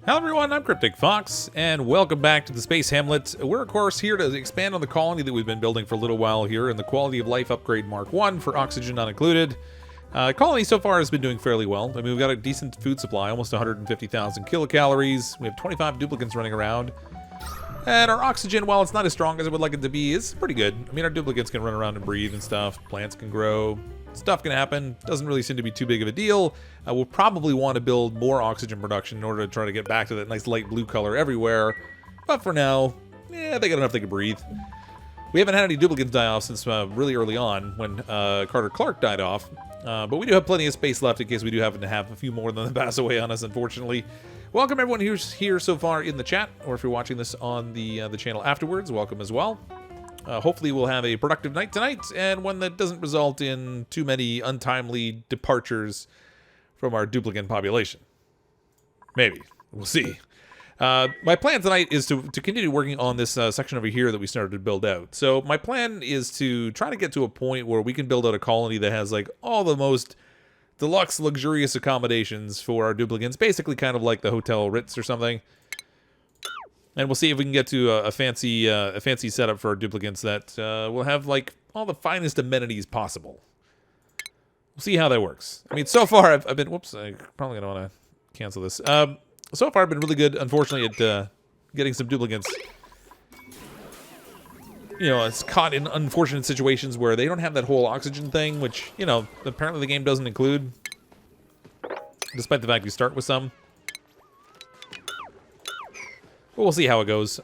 Hello everyone, I'm CrypticFox, and welcome back to the Space Hamlet. We're of course here to expand on the colony that we've been building for a little while here in the Quality of Life Upgrade Mark 1 for oxygen not included. Colony so far has been doing fairly well. I mean, we've got a decent food supply, almost 150,000 kilocalories. We have 25 duplicants running around. And our oxygen, while it's not as strong as I would like it to be, is pretty good. I mean, our duplicants can run around and breathe and stuff. Plants can grow. Stuff can happen. Doesn't really seem to be too big of a deal. We'll probably want to build more oxygen production in order to try to get back to that nice light blue color everywhere. But for now, yeah, they got enough they can breathe. We haven't had any duplicants die off since really early on when Carter Clark died off. But we do have plenty of space left in case we do happen to have a few more than pass away on us, unfortunately. Welcome everyone who's here so far in the chat, or if you're watching this on the channel afterwards, welcome as well. Hopefully we'll have a productive night tonight, and one that doesn't result in too many untimely departures from our duplicant population. Maybe. We'll see. My plan tonight is to continue working on this section over here that we started to build out. So my plan is to try to get to a point where we can build out a colony that has like all the most deluxe, luxurious accommodations for our duplicants, basically kind of like the Hotel Ritz or something. And we'll see if we can get to a fancy setup for our duplicants that will have like all the finest amenities possible. We'll see how that works. I mean, so far I've been. Whoops, I probably don't want to cancel this. So far I've been really good, unfortunately, at getting some duplicants. You know, it's caught in unfortunate situations where they don't have that whole oxygen thing, which, you know, apparently the game doesn't include, despite the fact you start with some. But we'll see how it goes.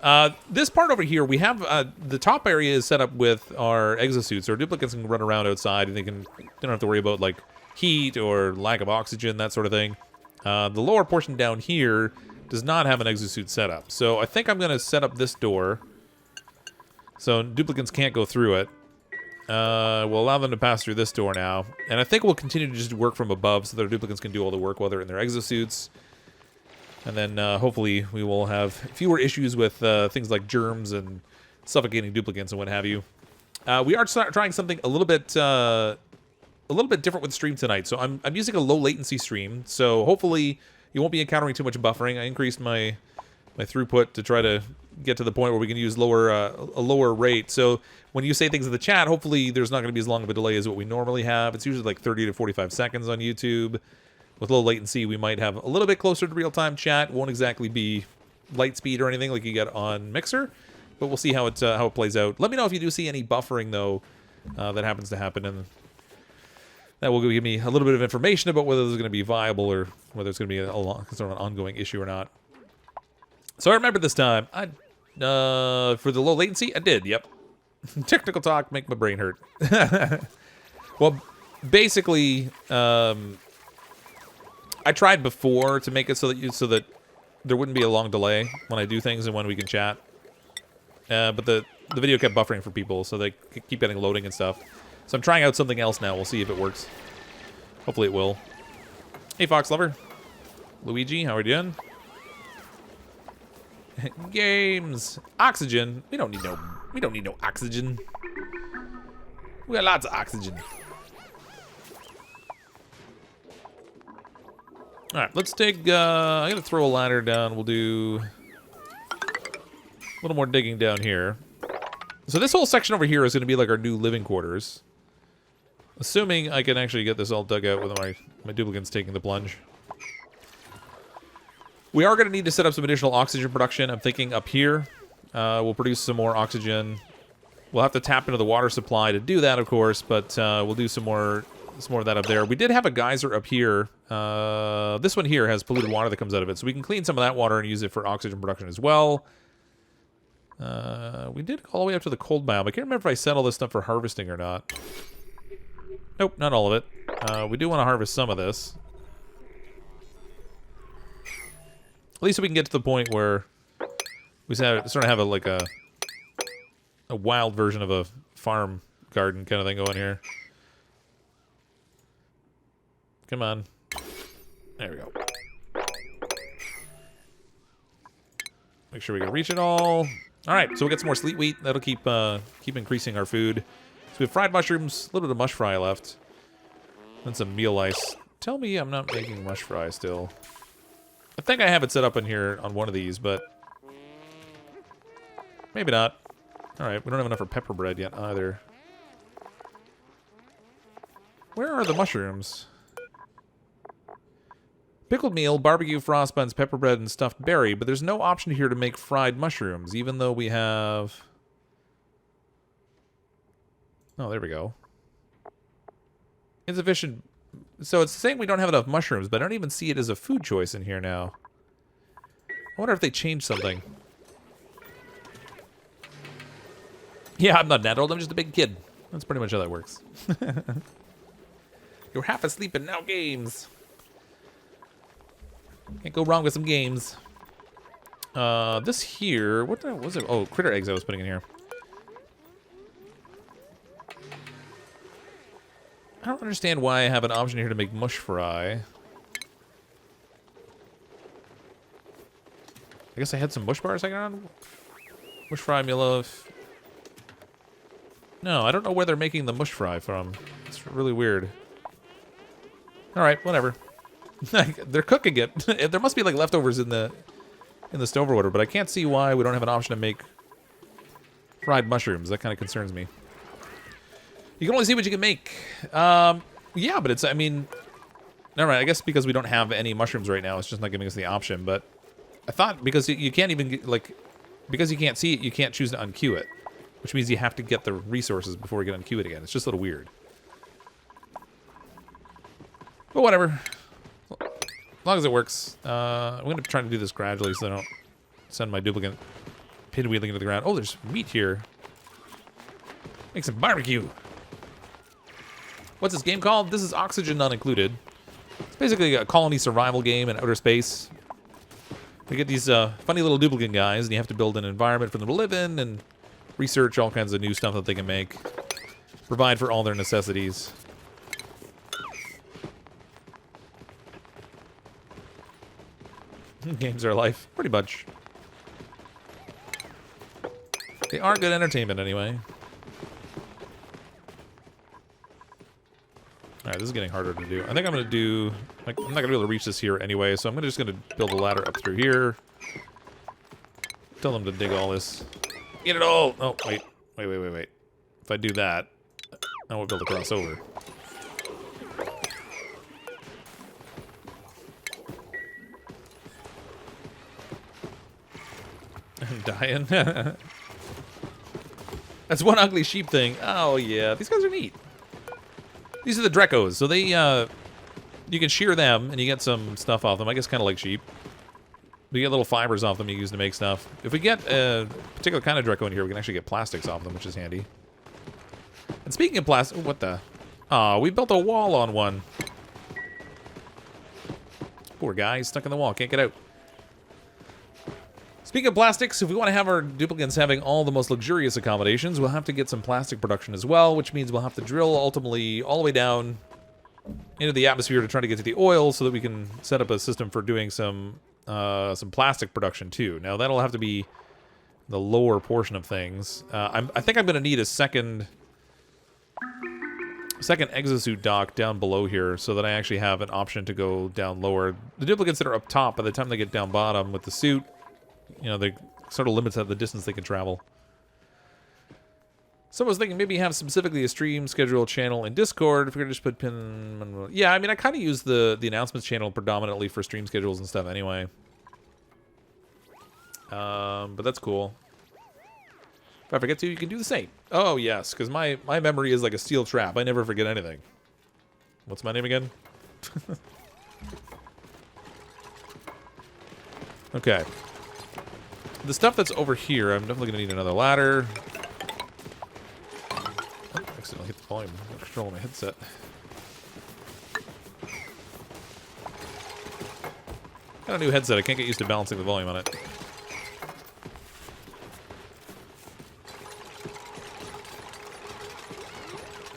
This part over here, we have the top area is set up with our exosuits. Our duplicants can run around outside, and they don't have to worry about like heat or lack of oxygen, that sort of thing. The lower portion down here does not have an exosuit setup, so I think I'm going to set up this door so duplicants can't go through it. We'll allow them to pass through this door now, and I think we'll continue to just work from above so that our duplicants can do all the work while they're in their exosuits. And then hopefully we will have fewer issues with things like germs and suffocating duplicants and what have you. We are trying something a little bit different with the stream tonight. So I'm using a low latency stream. So hopefully you won't be encountering too much buffering. I increased my throughput to try to get to the point where we can use a lower rate. So when you say things in the chat, hopefully there's not going to be as long of a delay as what we normally have. It's usually like 30 to 45 seconds on YouTube. With low latency, we might have a little bit closer to real-time chat. Won't exactly be light speed or anything like you get on Mixer, but we'll see how it plays out. Let me know if you do see any buffering though that happens to happen, and that will give me a little bit of information about whether this is going to be viable or whether it's going to be a sort of an ongoing issue or not. So I remember this time, for the low latency, I did. Yep, technical talk make my brain hurt. Well, basically. I tried before to make it so that there wouldn't be a long delay when I do things and when we can chat. But the video kept buffering for people, so they keep getting loading and stuff. So I'm trying out something else now. We'll see if it works. Hopefully it will. Hey, Fox Lover. Luigi, how are you doing? Games. Oxygen. We don't need no oxygen. We got lots of oxygen. Alright, let's take, I'm gonna throw a ladder down. We'll do a little more digging down here. So this whole section over here is gonna be like our new living quarters. Assuming I can actually get this all dug out with my duplicants taking the plunge. We are gonna need to set up some additional oxygen production. I'm thinking up here. We'll produce some more oxygen. We'll have to tap into the water supply to do that, of course, but we'll do some more of that up there. We did have a geyser up here. This one here has polluted water that comes out of it, so we can clean some of that water and use it for oxygen production as well. We did all the way up to the cold biome. I can't remember if I set all this stuff for harvesting or not. Nope, not all of it. We do want to harvest some of this. At least we can get to the point where we sort of have a wild version of a farm garden kind of thing going here. Come on. There we go. Make sure we can reach it all. All right, so we'll get some more sleet wheat. That'll keep increasing our food. So we have fried mushrooms, a little bit of mush fry left, and some meal ice. Tell me I'm not making mush fry still. I think I have it set up in here on one of these, but maybe not. Alright, we don't have enough for pepper bread yet either. Where are the mushrooms? Pickled meal, barbecue, frost buns, pepper bread, and stuffed berry, but there's no option here to make fried mushrooms, even though we have... Oh, there we go. Insufficient... So it's saying we don't have enough mushrooms, but I don't even see it as a food choice in here now. I wonder if they changed something. Yeah, I'm not that old, I'm just a big kid. That's pretty much how that works. You're half asleep and now games. Can't go wrong with some games. This here, what was it? Oh, critter eggs I was putting in here. I don't understand why I have an option here to make mush fry. I guess I had some mush bars I got on. Mush fry meatloaf. No, I don't know where they're making the mush fry from. It's really weird. Alright, whatever. They're cooking it. There must be like leftovers in the stove or whatever, but I can't see why we don't have an option to make fried mushrooms. That kind of concerns me. You can only see what you can make. Yeah, but it's, I mean... Alright, I guess because we don't have any mushrooms right now, it's just not giving us the option, but... I thought because you can't even, get, like... Because you can't see it, you can't choose to unqueue it. Which means you have to get the resources before we can unqueue it again. It's just a little weird. But whatever. As long as it works. I'm going to try to do this gradually so I don't send my duplicant pinwheeling into the ground. Oh, there's meat here. Make some barbecue. What's this game called? This is Oxygen Not Included. It's basically a colony survival game in outer space. You get these funny little duplicant guys, and you have to build an environment for them to live in and research all kinds of new stuff that they can make. Provide for all their necessities. Games are life, pretty much. They are good entertainment anyway. Alright, this is getting harder to do. I think I'm going to do... Like, I'm not going to be able to reach this here anyway, so I'm just going to build a ladder up through here. Tell them to dig all this. Get it all! Oh, wait. Wait. If I do that, I won't be able to cross over. I'm dying. That's one ugly sheep thing. Oh, yeah. These guys are neat. These are the Drecos. So they, you can shear them, and you get some stuff off them. I guess kind of like sheep. We get little fibers off them you use to make stuff. If we get a particular kind of Dreco in here, we can actually get plastics off them, which is handy. And speaking of plastic... What the... Aw, we built a wall on one. Poor guy, he's stuck in the wall. Can't get out. Speaking of plastics, if we want to have our duplicants having all the most luxurious accommodations, we'll have to get some plastic production as well, which means we'll have to drill ultimately all the way down into the atmosphere to try to get to the oil so that we can set up a system for doing some plastic production too. Now that'll have to be the lower portion of things. I think I'm going to need a second exosuit dock down below here so that I actually have an option to go down lower. The duplicants that are up top, by the time they get down bottom with the suit, you know, they sort of limits the distance they can travel. So I was thinking maybe have specifically a stream schedule channel in Discord. If we could just put pin... Yeah, I mean, I kind of use the announcements channel predominantly for stream schedules and stuff anyway. But that's cool. If I forget to, you can do the same. Oh, yes, because my memory is like a steel trap. I never forget anything. What's my name again? Okay. The stuff that's over here, I'm definitely going to need another ladder. Oh, accidentally hit the volume. I'm controlling my headset. Got a new headset. I can't get used to balancing the volume on it.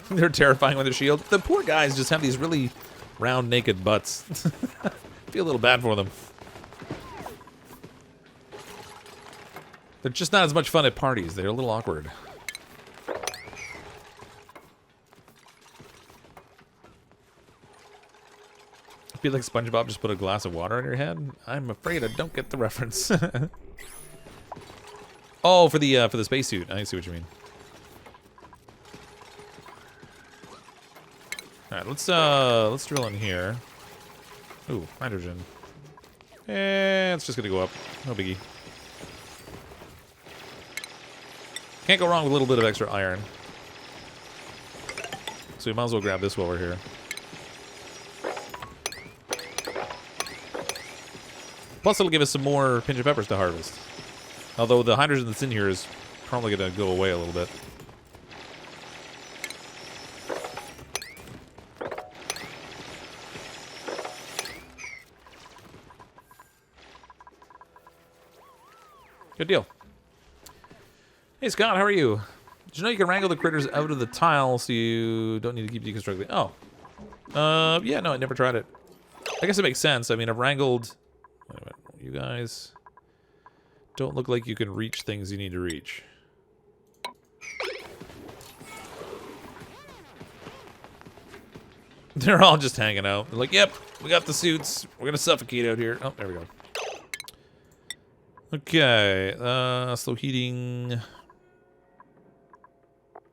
They're terrifying with their shield. The poor guys just have these really round, naked butts. Feel a little bad for them. They're just not as much fun at parties. They're a little awkward. Be like SpongeBob, just put a glass of water on your head? I'm afraid I don't get the reference. Oh, for the spacesuit. I see what you mean. Alright, let's drill in here. Ooh, hydrogen. It's just gonna go up. No biggie. Can't go wrong with a little bit of extra iron. So we might as well grab this while we're here. Plus it'll give us some more pinch of peppers to harvest. Although the hydrogen that's in here is probably gonna go away a little bit. Good deal. Hey Scott, how are you? Did you know you can wrangle the critters out of the tile so you don't need to keep deconstructing? Oh. Yeah, no, I never tried it. I guess it makes sense. I mean, I've wrangled... Wait a minute. You guys don't look like you can reach things you need to reach. They're all just hanging out. They're like, yep, we got the suits. We're gonna suffocate out here. Oh, there we go. Okay, slow heating. What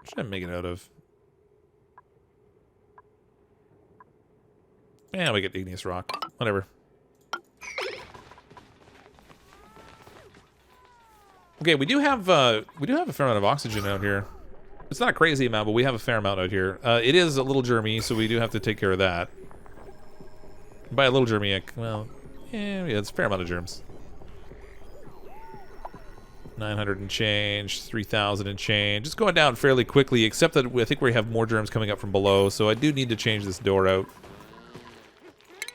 should I make it out of? Yeah, we get igneous rock. Whatever. Okay, we do have a fair amount of oxygen out here. It's not a crazy amount, but we have a fair amount out here. It is a little germy, so we do have to take care of that. By a little germy, well, yeah, it's a fair amount of germs. 900 and change, 3,000 and change. It's going down fairly quickly, except that I think we have more germs coming up from below, so I do need to change this door out.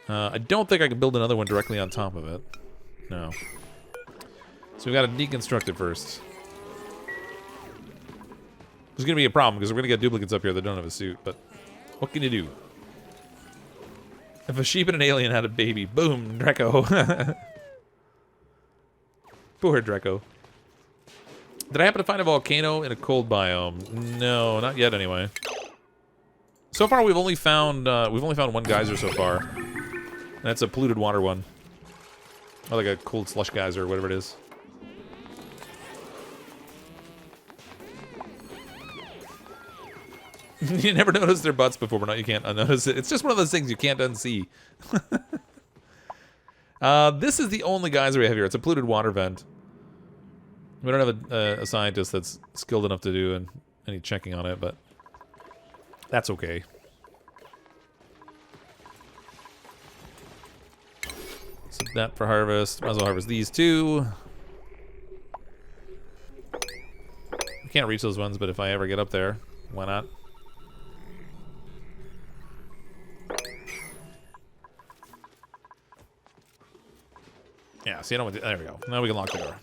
I don't think I can build another one directly on top of it. No. So we've got to deconstruct it first. There's going to be a problem, because we're going to get duplicants up here that don't have a suit, but what can you do? If a sheep and an alien had a baby, boom, Dreco. Poor Dreco. Did I happen to find a volcano in a cold biome? No, not yet anyway. So far we've only found one geyser so far. And that's a polluted water one. Or like a cold slush geyser or whatever it is. You never noticed their butts before, but now you can't unnotice it. It's just one of those things you can't unsee. This is the only geyser we have here. It's a polluted water vent. We don't have a scientist that's skilled enough to do any checking on it, but that's okay. So that for harvest. Might as well harvest these two. I can't reach those ones, but if I ever get up there, why not? Yeah, see, I don't want to, there we go. Now we can lock the door.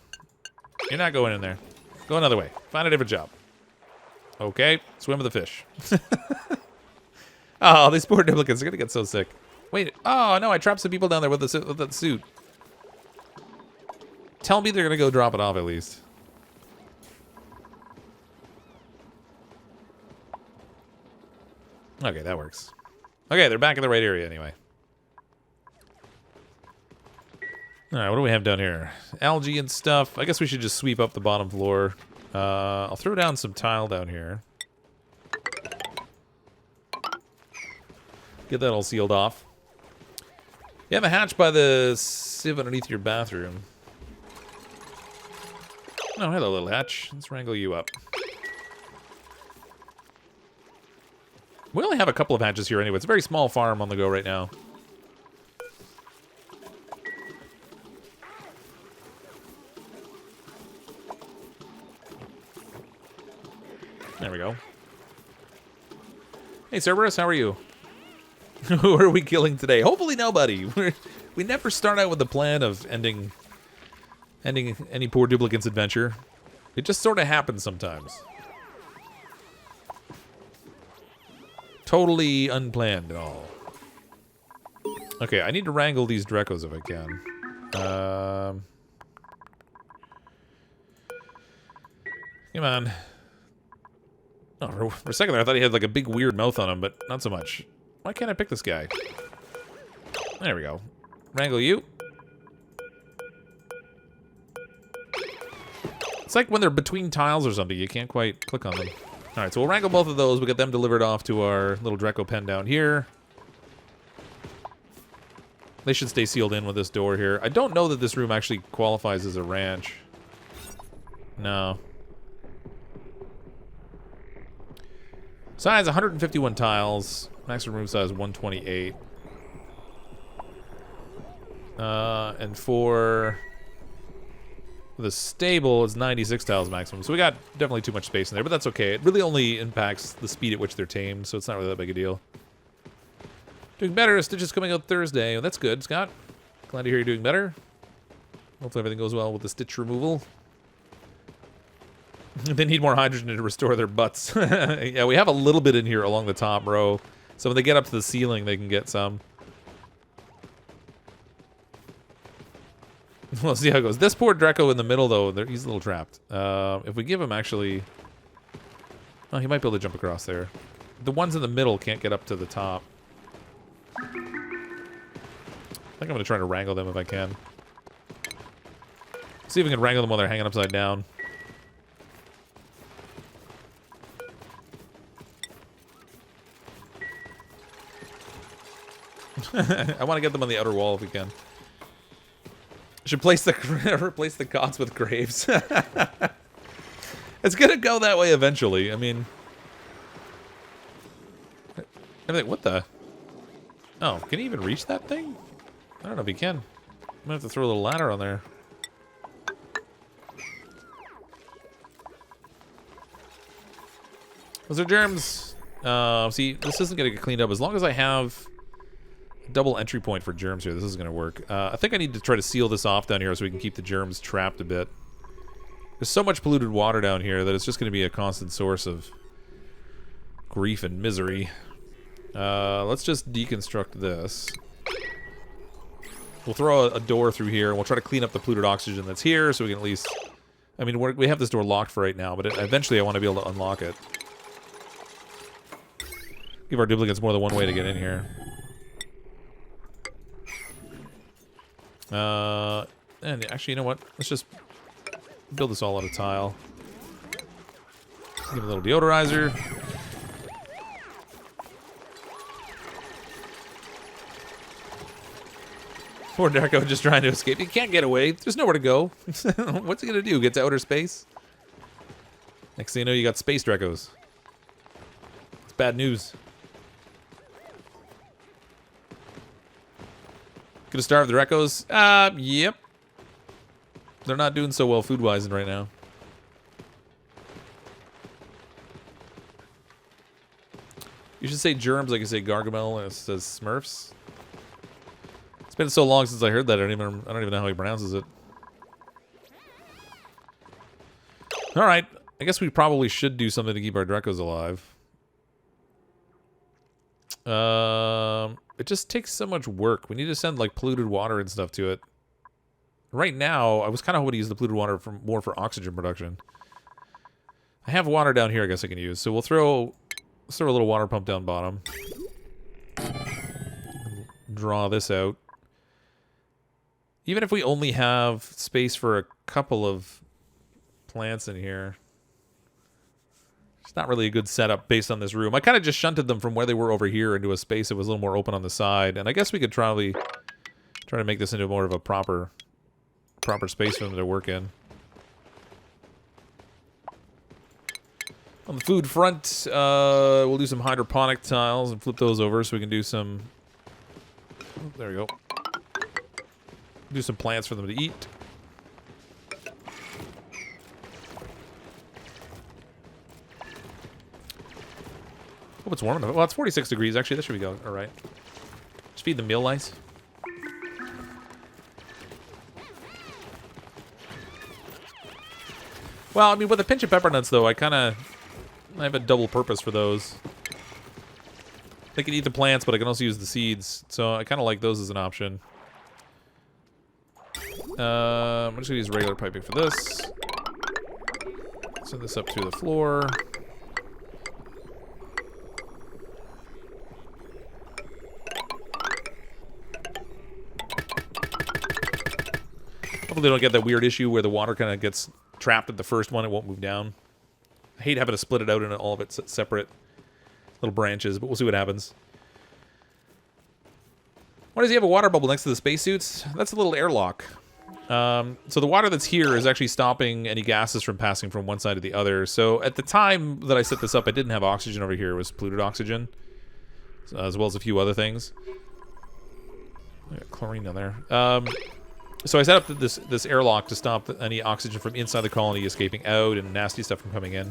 You're not going in there. Go another way. Find a different job. Okay, swim with the fish. Oh, these poor duplicants are gonna get so sick. Wait, oh no, I trapped some people down there with that suit. Tell me they're gonna go drop it off at least. Okay, that works. Okay, they're back in the right area anyway. Alright, what do we have down here? Algae and stuff. I guess we should just sweep up the bottom floor. I'll throw down some tile down here. Get that all sealed off. You have a hatch by the sieve underneath your bathroom. Oh, hello, little hatch. Let's wrangle you up. We only have a couple of hatches here anyway. It's a very small farm on the go right now. There we go. Hey, Cerberus, how are you? Who are we killing today? Hopefully nobody. We never start out with the plan of ending any poor duplicant's adventure. It just sort of happens sometimes. Totally unplanned at all. Okay, I need to wrangle these Drecos if I can. Come on. Oh, for a second there, I thought he had like a big weird mouth on him, but not so much. Why can't I pick this guy? There we go. Wrangle you. It's like when they're between tiles or something, you can't quite click on them. Alright, so we'll wrangle both of those. We'll get them delivered off to our little Dreco pen down here. They should stay sealed in with this door here. I don't know that this room actually qualifies as a ranch. No. Size 151 tiles. Maximum room size 128. And for the stable, it's 96 tiles maximum. So we got definitely too much space in there, but that's okay. It really only impacts the speed at which they're tamed, so it's not really that big a deal. Doing better. Stitch is coming out Thursday. Oh, that's good, Scott. Glad to hear you're doing better. Hopefully everything goes well with the stitch removal. They need more hydrogen to restore their butts. Yeah, we have a little bit in here along the top row. So when they get up to the ceiling, they can get some. We'll see how it goes. This poor Dreco in the middle, though, he's a little trapped. If we give him actually... Oh, he might be able to jump across there. The ones in the middle can't get up to the top. I think I'm going to try to wrangle them if I can. See if we can wrangle them while they're hanging upside down. I want to get them on the outer wall if we can. Should replace the cots with graves. It's gonna go that way eventually. I mean, what the? Oh, can he even reach that thing? I don't know if he can. I'm gonna have to throw a little ladder on there. Those are germs. See, this isn't gonna get cleaned up as long as I have double entry point for germs here. This is going to work. I think I need to try to seal this off down here so we can keep the germs trapped a bit. There's so much polluted water down here that it's just going to be a constant source of grief and misery. Let's just deconstruct this. We'll throw a door through here, and we'll try to clean up the polluted oxygen that's here so we can at least... I mean, we have this door locked for right now, but eventually I want to be able to unlock it. Give our duplicants more than one way to get in here. And actually, you know what? Let's just build this all out of tile. Give it a little deodorizer. Poor Darko just trying to escape. He can't get away. There's nowhere to go. What's he gonna do? Get to outer space? Next thing you know, you got space Drakos. It's bad news. Gonna starve the Drakos? Yep. They're not doing so well food-wise right now. You should say germs like you say Gargamel and it says Smurfs. It's been so long since I heard that I don't even know how he pronounces it. Alright. I guess we probably should do something to keep our Drakos alive. It just takes so much work. We need to send like polluted water and stuff to it. Right now, I was kind of hoping to use the polluted water more for oxygen production. I have water down here I guess I can use. So let's throw a little water pump down bottom. Draw this out. Even if we only have space for a couple of plants in here. It's not really a good setup based on this room. I kind of just shunted them from where they were over here into a space that was a little more open on the side. And I guess we could probably try to make this into more of a proper space for them to work in. On the food front, we'll do some hydroponic tiles and flip those over so we can do some... Oh, there we go. Do some plants for them to eat. Hope it's warm enough. Well, it's 46 degrees. Actually, this should be good. All right. Just feed them meal lice. Well, I mean, with a pinch of pepper nuts, though, I have a double purpose for those. They can eat the plants, but I can also use the seeds. So I kind of like those as an option. I'm just going to use regular piping for this. Send this up to the floor. Hopefully they don't get that weird issue where the water kind of gets trapped at the first one. It won't move down. I hate having to split it out into all of its separate little branches, but we'll see what happens. Why does he have a water bubble next to the spacesuits? That's a little airlock. So the water that's here is actually stopping any gases from passing from one side to the other. So at the time that I set this up, I didn't have oxygen over here. It was polluted oxygen, as well as a few other things. I got chlorine down there. So I set up this airlock to stop any oxygen from inside the colony escaping out and nasty stuff from coming in.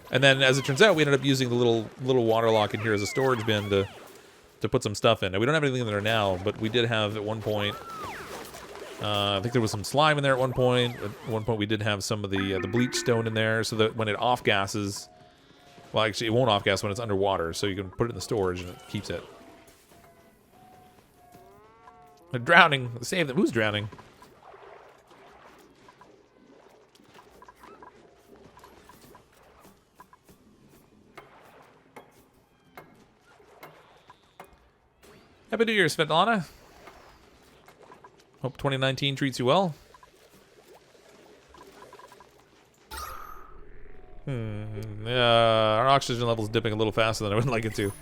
And then, as it turns out, we ended up using the little water lock in here as a storage bin to put some stuff in. Now, we don't have anything in there now, but we did have at one point. I think there was some slime in there at one point. At one point, we did have some of the bleach stone in there, so that when it off gases, well, actually, it won't off gas when it's underwater. So you can put it in the storage and it keeps it. They're drowning. Save them. Who's drowning? Happy New Year, Svetlana. Hope 2019 treats you well. Our oxygen level is dipping a little faster than I would like it to.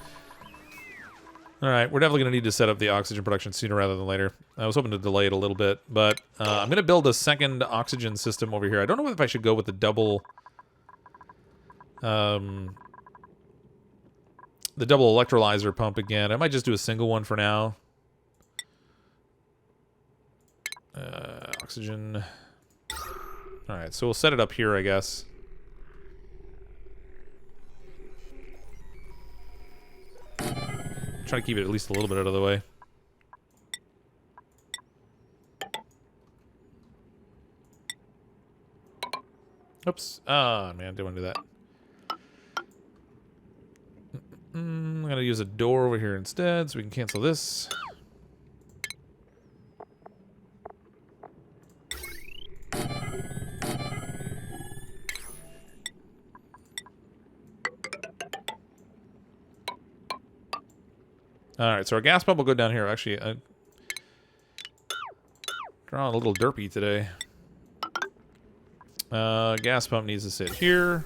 Alright, we're definitely going to need to set up the oxygen production sooner rather than later. I was hoping to delay it a little bit, but I'm going to build a second oxygen system over here. I don't know if I should go with the double... the double electrolyzer pump again. I might just do a single one for now. Oxygen. Alright, so we'll set it up here, I guess. Try to keep it at least a little bit out of the way. Oops. Ah, man, didn't want to do that. I'm going to use a door over here instead so we can cancel this. Alright, so our gas pump will go down here. Actually, I'm drawing a little derpy today. Gas pump needs to sit here.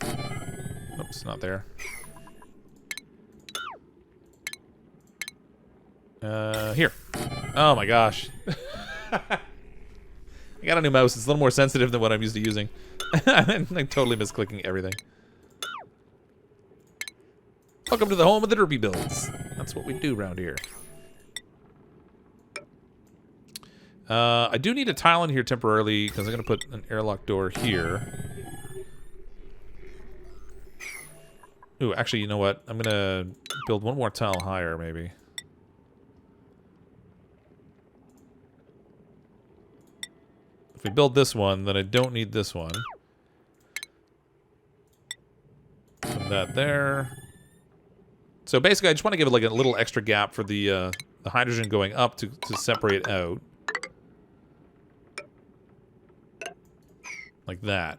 Oops, not there. Here. Oh my gosh. I got a new mouse. It's a little more sensitive than what I'm used to using. I'm totally misclicking everything. Welcome to the home of the derpy builds. That's what we do around here. I do need a tile in here temporarily because I'm going to put an airlock door here. Ooh, actually, you know what? I'm going to build one more tile higher, maybe. If we build this one, then I don't need this one. Put that there. So basically, I just want to give it like a little extra gap for the hydrogen going up to separate out. Like that.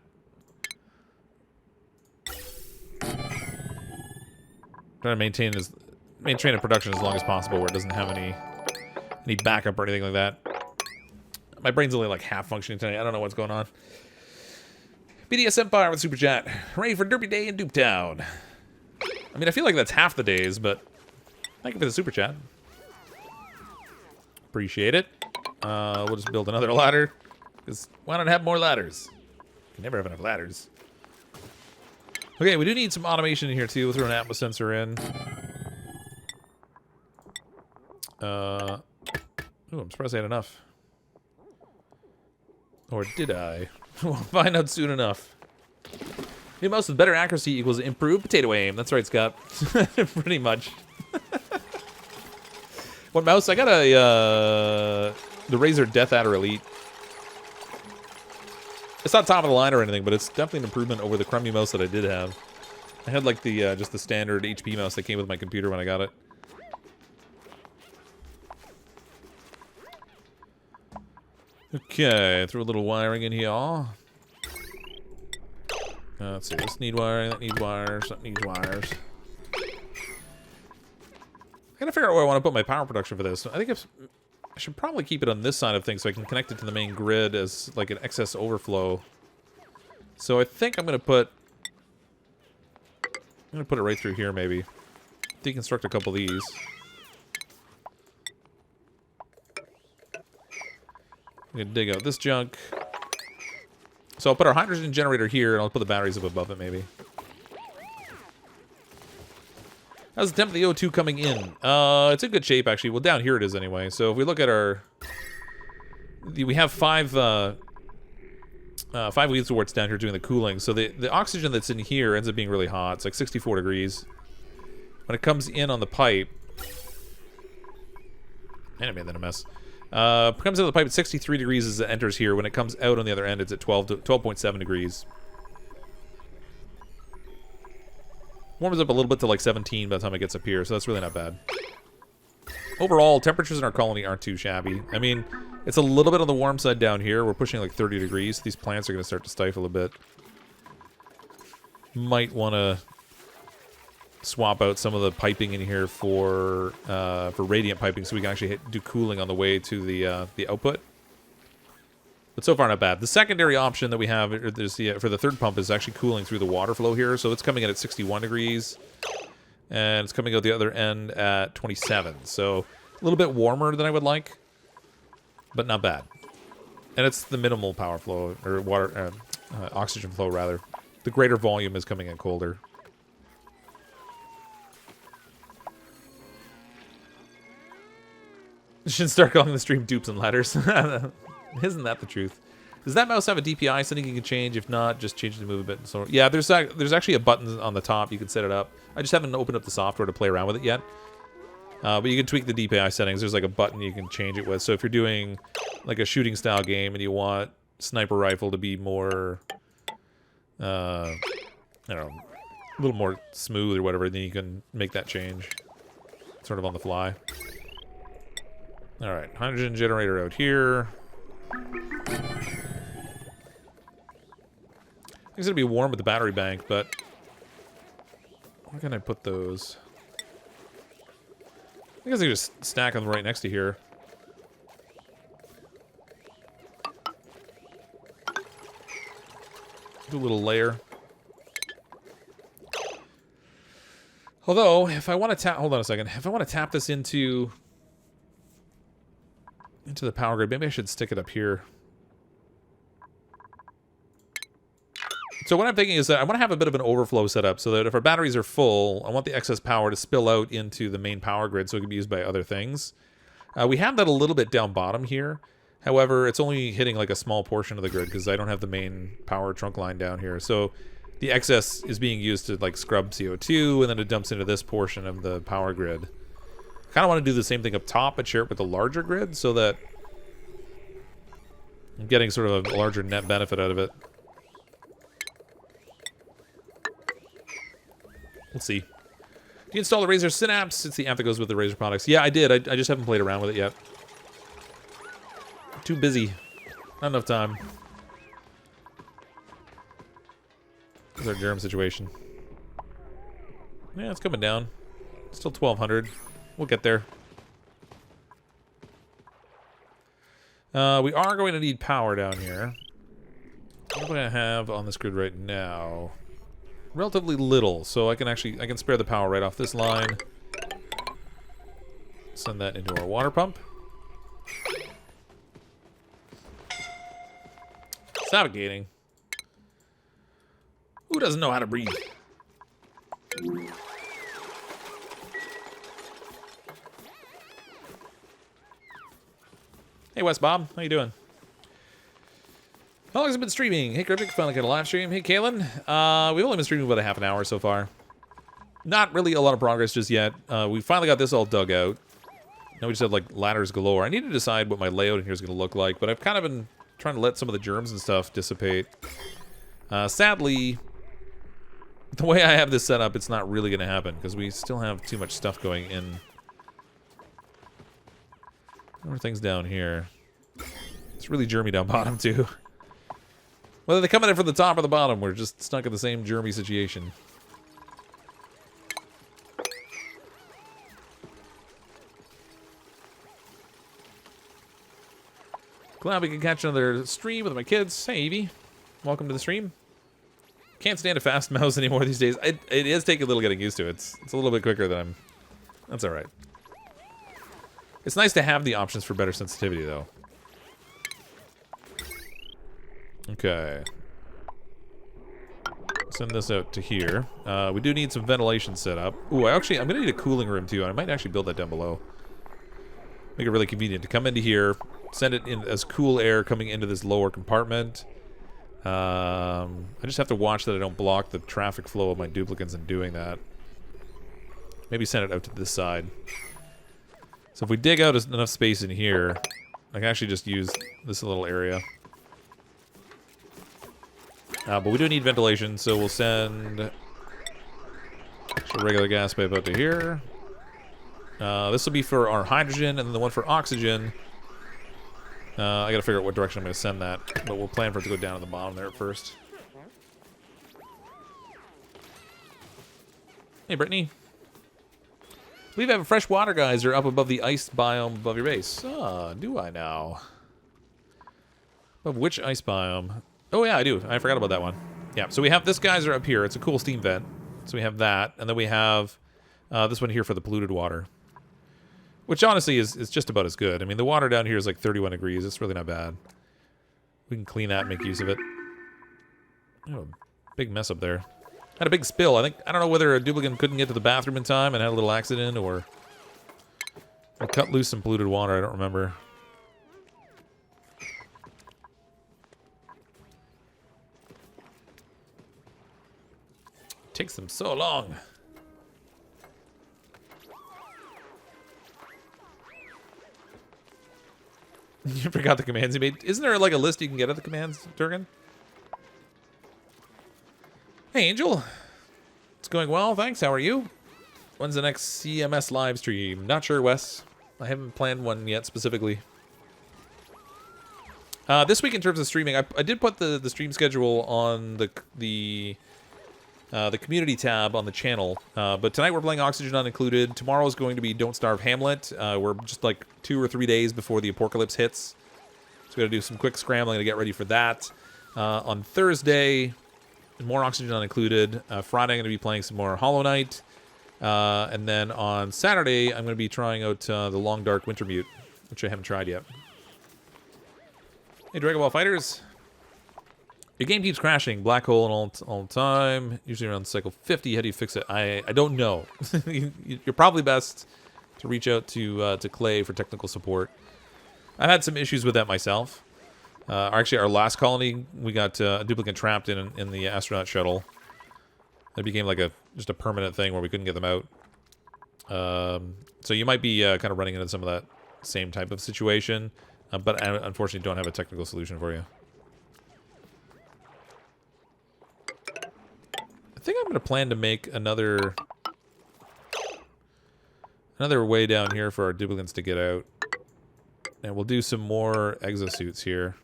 Trying to maintain a production as long as possible where it doesn't have any backup or anything like that. My brain's only like half functioning tonight. I don't know what's going on. BDS Empire with Super Chat. Ready for Derpy Day in Dupetown. I mean, I feel like that's half the days, but thank you for the Super Chat. Appreciate it. We'll just build another ladder. Because why not have more ladders? You can never have enough ladders. Okay, we do need some automation in here, too. We'll throw an atmos sensor in. Ooh, I'm surprised I had enough. Or did I? We'll find out soon enough. New mouse with better accuracy equals improved potato aim. That's right, Scott. Pretty much. What mouse? I got the Razer Death Adder Elite. It's not top of the line or anything, but it's definitely an improvement over the crummy mouse that I did have. I had like the just the standard HP mouse that came with my computer when I got it. Okay, threw a little wiring in here. Let's see, this needs wiring, that needs wires, that needs wires. I gotta figure out where I want to put my power production for this. I think I should probably keep it on this side of things so I can connect it to the main grid as like an excess overflow. So I think I'm going to put it right through here maybe. Deconstruct a couple of these. I'm going to dig out this junk. So I'll put our hydrogen generator here, and I'll put the batteries up above it, maybe. How's the temp of the O2 coming in? It's in good shape, actually. Well, down here it is anyway. So if we look at our... We have five lead swords down here doing the cooling. So the oxygen that's in here ends up being really hot. It's like 64 degrees. When it comes in on the pipe... And I made that a mess. Comes out of the pipe at 63 degrees as it enters here. When it comes out on the other end, it's at 12.7 degrees. Warms up a little bit to like 17 by the time it gets up here, so that's really not bad. Overall, temperatures in our colony aren't too shabby. I mean, it's a little bit on the warm side down here. We're pushing like 30 degrees. These plants are going to start to stifle a bit. Might want to swap out some of the piping in here for radiant piping so we can actually do cooling on the way to the output. But so far, not bad. The secondary option that we have for the third pump is actually cooling through the water flow here. So it's coming in at 61 degrees. And it's coming out the other end at 27. So a little bit warmer than I would like. But not bad. And it's the minimal power flow, or water, oxygen flow, rather. The greater volume is coming in colder. Should start calling the stream dupes and ladders. Isn't that the truth? Does that mouse have a DPI setting you can change? If not, just change it to move a bit. And so yeah, there's actually a button on the top. You can set it up. I just haven't opened up the software to play around with it yet. But you can tweak the DPI settings. There's like a button you can change it with. So if you're doing like a shooting style game and you want sniper rifle to be more, I don't know, a little more smooth or whatever, then you can make that change sort of on the fly. All right, hydrogen generator out here. It's gonna be warm with the battery bank, but where can I put those? I guess I can just stack them right next to here. Do a little layer. Although, if I want to tap, hold on a second. If I want to tap this into the power grid, maybe I should stick it up here. So what I'm thinking is that I want to have a bit of an overflow set up so that if our batteries are full, I want the excess power to spill out into the main power grid so it can be used by other things. We have that a little bit down bottom here. However, it's only hitting like a small portion of the grid because I don't have the main power trunk line down here. So the excess is being used to like scrub CO2 and then it dumps into this portion of the power grid. Kind of want to do the same thing up top but share it with the larger grid so that I'm getting sort of a larger net benefit out of it. Let's see. Do you install the Razer Synapse? It's the app that goes with the Razer products. Yeah, I did. I just haven't played around with it yet. Too busy. Not enough time. This is our germ situation. Yeah, it's coming down. Still 1200. We'll get there. We are going to need power down here. What do I have on this grid right now? Relatively little, so I can spare the power right off this line. Send that into our water pump. Navigating. Who doesn't know how to breathe? Hey West Bob, how you doing? How long has it been streaming? Hey Cryptic, finally got a live stream. Hey Kaylin, we've only been streaming about a half an hour so far. Not really a lot of progress just yet. We finally got this all dug out. Now we just have like ladders galore. I need to decide what my layout in here is going to look like, but I've kind of been trying to let some of the germs and stuff dissipate. Sadly, the way I have this set up, it's not really going to happen because we still have too much stuff going in. What are things down here? It's really germy down bottom too. Whether they come in from the top or the bottom, we're just stuck in the same germy situation. Glad we can catch another stream with my kids. Hey, Evie. Welcome to the stream. Can't stand a fast mouse anymore these days. It is taking a little getting used to. It's a little bit quicker than I'm... That's alright. It's nice to have the options for better sensitivity, though. Okay. Send this out to here. We do need some ventilation set up. Ooh, I'm going to need a cooling room, too. I might actually build that down below. Make it really convenient to come into here, send it in as cool air coming into this lower compartment. I just have to watch that I don't block the traffic flow of my duplicants in doing that. Maybe send it out to this side. So if we dig out enough space in here, I can actually just use this little area. But we do need ventilation, so we'll send a regular gas pipe out to here. This will be for our hydrogen, and then the one for oxygen. I gotta figure out what direction I'm gonna send that, but we'll plan for it to go down to the bottom there at first. Hey, Brittany. I believe I have a freshwater geyser up above the ice biome above your base. Ah, do I now? Above which ice biome? Oh yeah, I do. I forgot about that one. Yeah, so we have this geyser up here. It's a cool steam vent. So we have that, and then we have this one here for the polluted water. Which honestly is just about as good. I mean, the water down here is like 31 degrees. It's really not bad. We can clean that and make use of it. Oh, big mess up there. Had a big spill. I don't know whether a duplicant couldn't get to the bathroom in time and had a little accident, or cut loose some polluted water. I don't remember. It takes them so long. You forgot the commands you made. Isn't there like a list you can get of the commands, Durgan? Hey, Angel. It's going well, thanks. How are you? When's the next CMS live stream? Not sure, Wes. I haven't planned one yet specifically. This week in terms of streaming, I did put the stream schedule on the community tab on the channel. But tonight we're playing Oxygen Unincluded. Tomorrow is going to be Don't Starve Hamlet. We're just like 2 or 3 days before the apocalypse hits. So we gotta do some quick scrambling to get ready for that. On Thursday, more Oxygen Unincluded. Friday I'm gonna be playing some more Hollow Knight. And then on Saturday I'm gonna be trying out the Long Dark Wintermute, which I haven't tried yet. Hey, Dragon Ball Fighters. Your game keeps crashing, black hole all the time, usually around cycle 50. How do you fix it? I don't know. You're probably best to reach out to Clay for technical support. I've had some issues with that myself. Actually, our last colony, we got a duplicant trapped in the astronaut shuttle. It became like just a permanent thing where we couldn't get them out. So you might be kind of running into some of that same type of situation, but I unfortunately don't have a technical solution for you. I think I'm going to plan to make another way down here for our duplicants to get out. And we'll do some more exosuits here.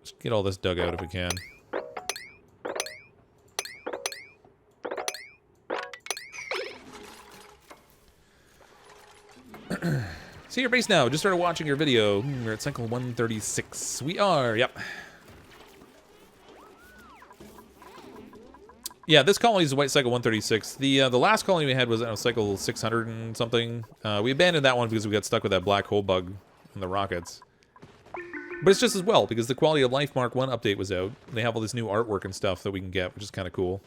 Just get all this dug out if we can. See your base now. Just started watching your video. We're at cycle 136. We are, yep. Yeah, this colony is white cycle 136. The last colony we had was cycle 600 and something. We abandoned that one because we got stuck with that black hole bug in the rockets. But it's just as well, because the Quality of Life Mark 1 update was out. They have all this new artwork and stuff that we can get, which is kind of cool.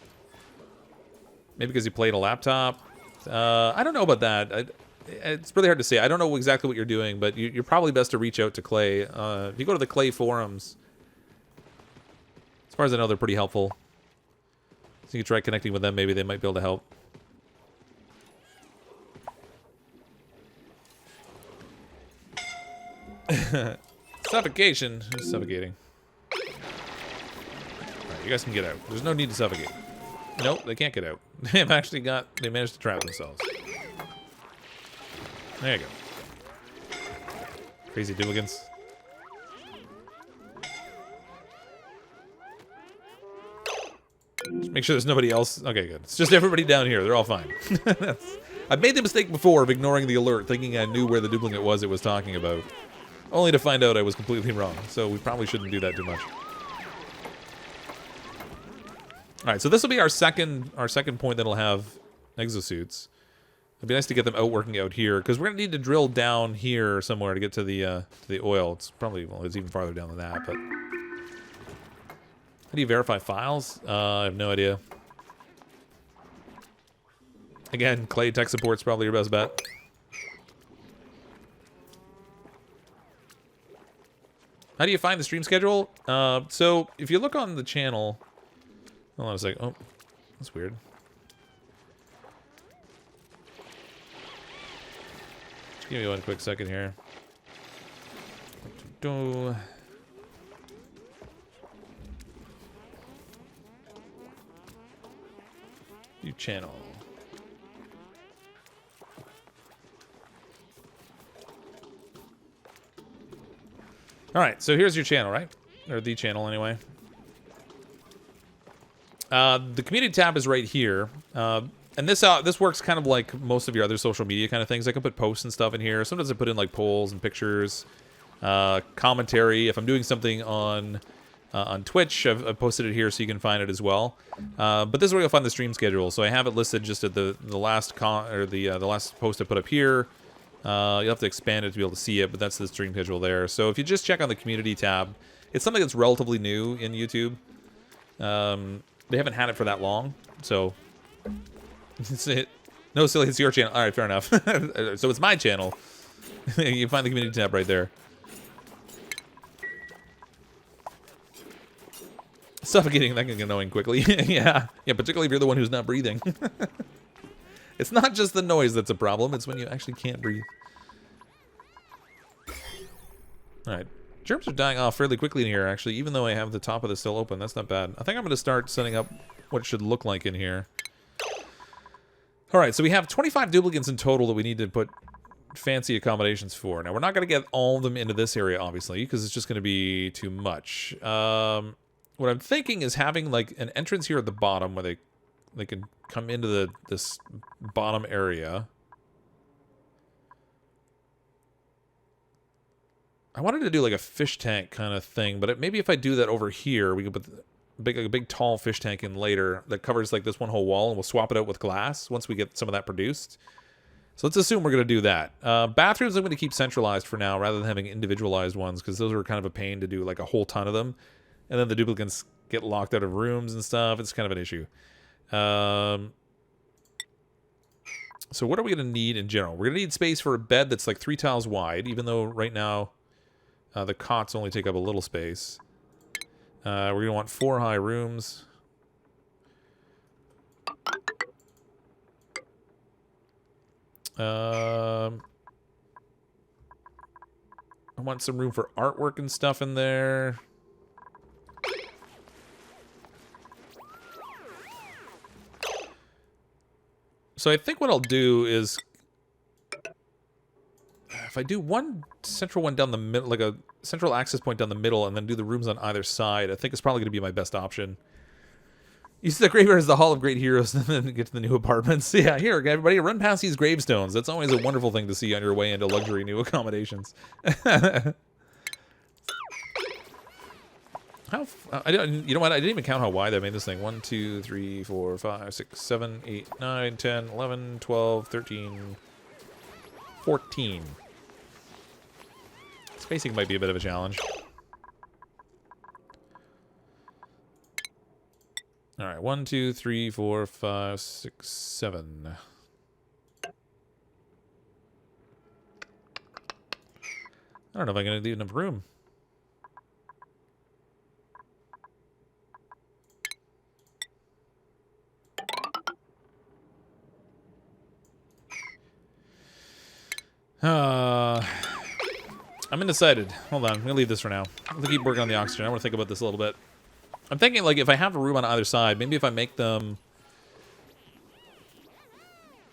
Maybe because you played a laptop. I don't know about that. It's really hard to say. I don't know exactly what you're doing, but you're probably best to reach out to Clay. If you go to the Clay forums, as far as I know, they're pretty helpful. So you can try connecting with them. Maybe they might be able to help. Suffocation. Who's suffocating? Alright, you guys can get out. There's no need to suffocate. Nope, they can't get out. They managed to trap themselves. There you go. Crazy duplicants. Just make sure there's nobody else. Okay, good. It's just everybody down here. They're all fine. I've made the mistake before of ignoring the alert, thinking I knew where the duplicant was it was talking about. Only to find out I was completely wrong. So we probably shouldn't do that too much. Alright, so this will be our second point that'll have exosuits. It'd be nice to get them out working out here, because we're gonna need to drill down here somewhere to get to the oil. It's probably, well, it's even farther down than that, but how do you verify files? I have no idea. Again, Clay tech support's probably your best bet. How do you find the stream schedule? So if you look on the channel, hold on a sec. Oh, that's weird. Just give me one quick second here. New channel. Alright, so here's your channel, right? Or the channel, anyway. The community tab is right here. And this works kind of like most of your other social media kind of things. I can put posts and stuff in here. Sometimes I put in like polls and pictures, commentary. If I'm doing something on Twitch, I've posted it here so you can find it as well. But this is where you'll find the stream schedule. So I have it listed just at the last the last post I put up here. You'll have to expand it to be able to see it, but that's the stream schedule there. So if you just check on the community tab, it's something that's relatively new in YouTube. They haven't had it for that long, so no, silly, it's your channel. All right, fair enough. So it's my channel. You can find the community tab right there. Suffocating, that can get annoying quickly. Yeah, particularly if you're the one who's not breathing. It's not just the noise that's a problem, it's when you actually can't breathe. Alright. Germs are dying off fairly quickly in here, actually, even though I have the top of this still open. That's not bad. I think I'm going to start setting up what it should look like in here. Alright, so we have 25 duplicants in total that we need to put fancy accommodations for. Now, we're not going to get all of them into this area, obviously, because it's just going to be too much. What I'm thinking is having, like, an entrance here at the bottom where they can come into this bottom area. I wanted to do like a fish tank kind of thing, but maybe if I do that over here, we could put a big tall fish tank in later that covers like this one whole wall, and we'll swap it out with glass once we get some of that produced. So let's assume we're going to do that. Bathrooms I'm going to keep centralized for now rather than having individualized ones, because those are kind of a pain to do like a whole ton of them. And then the duplicants get locked out of rooms and stuff. It's kind of an issue. So what are we going to need in general? We're going to need space for a bed that's like 3 tiles wide, even though right now the cots only take up a little space. We're going to want 4 high rooms. I want some room for artwork and stuff in there. So I think what I'll do is, if I do one central one down the middle, like a central access point down the middle, and then do the rooms on either side, I think it's probably going to be my best option. Use the graveyard as the Hall of Great Heroes, and then get to the new apartments. Yeah, here, everybody, run past these gravestones. That's always a wonderful thing to see on your way into luxury new accommodations. You know what? I didn't even count how wide I made this thing. 1, 2, 3, 4, 5, 6, 7, 8, 9, 10, 11, 12, 13, 14. Spacing might be a bit of a challenge. Alright, 1, 2, 3, 4, 5, 6, 7. I don't know if I'm going to do enough room. I'm undecided. Hold on, I'm gonna leave this for now. I'm gonna keep working on the oxygen. I want to think about this a little bit. I'm thinking, like, if I have a room on either side, maybe if I make them...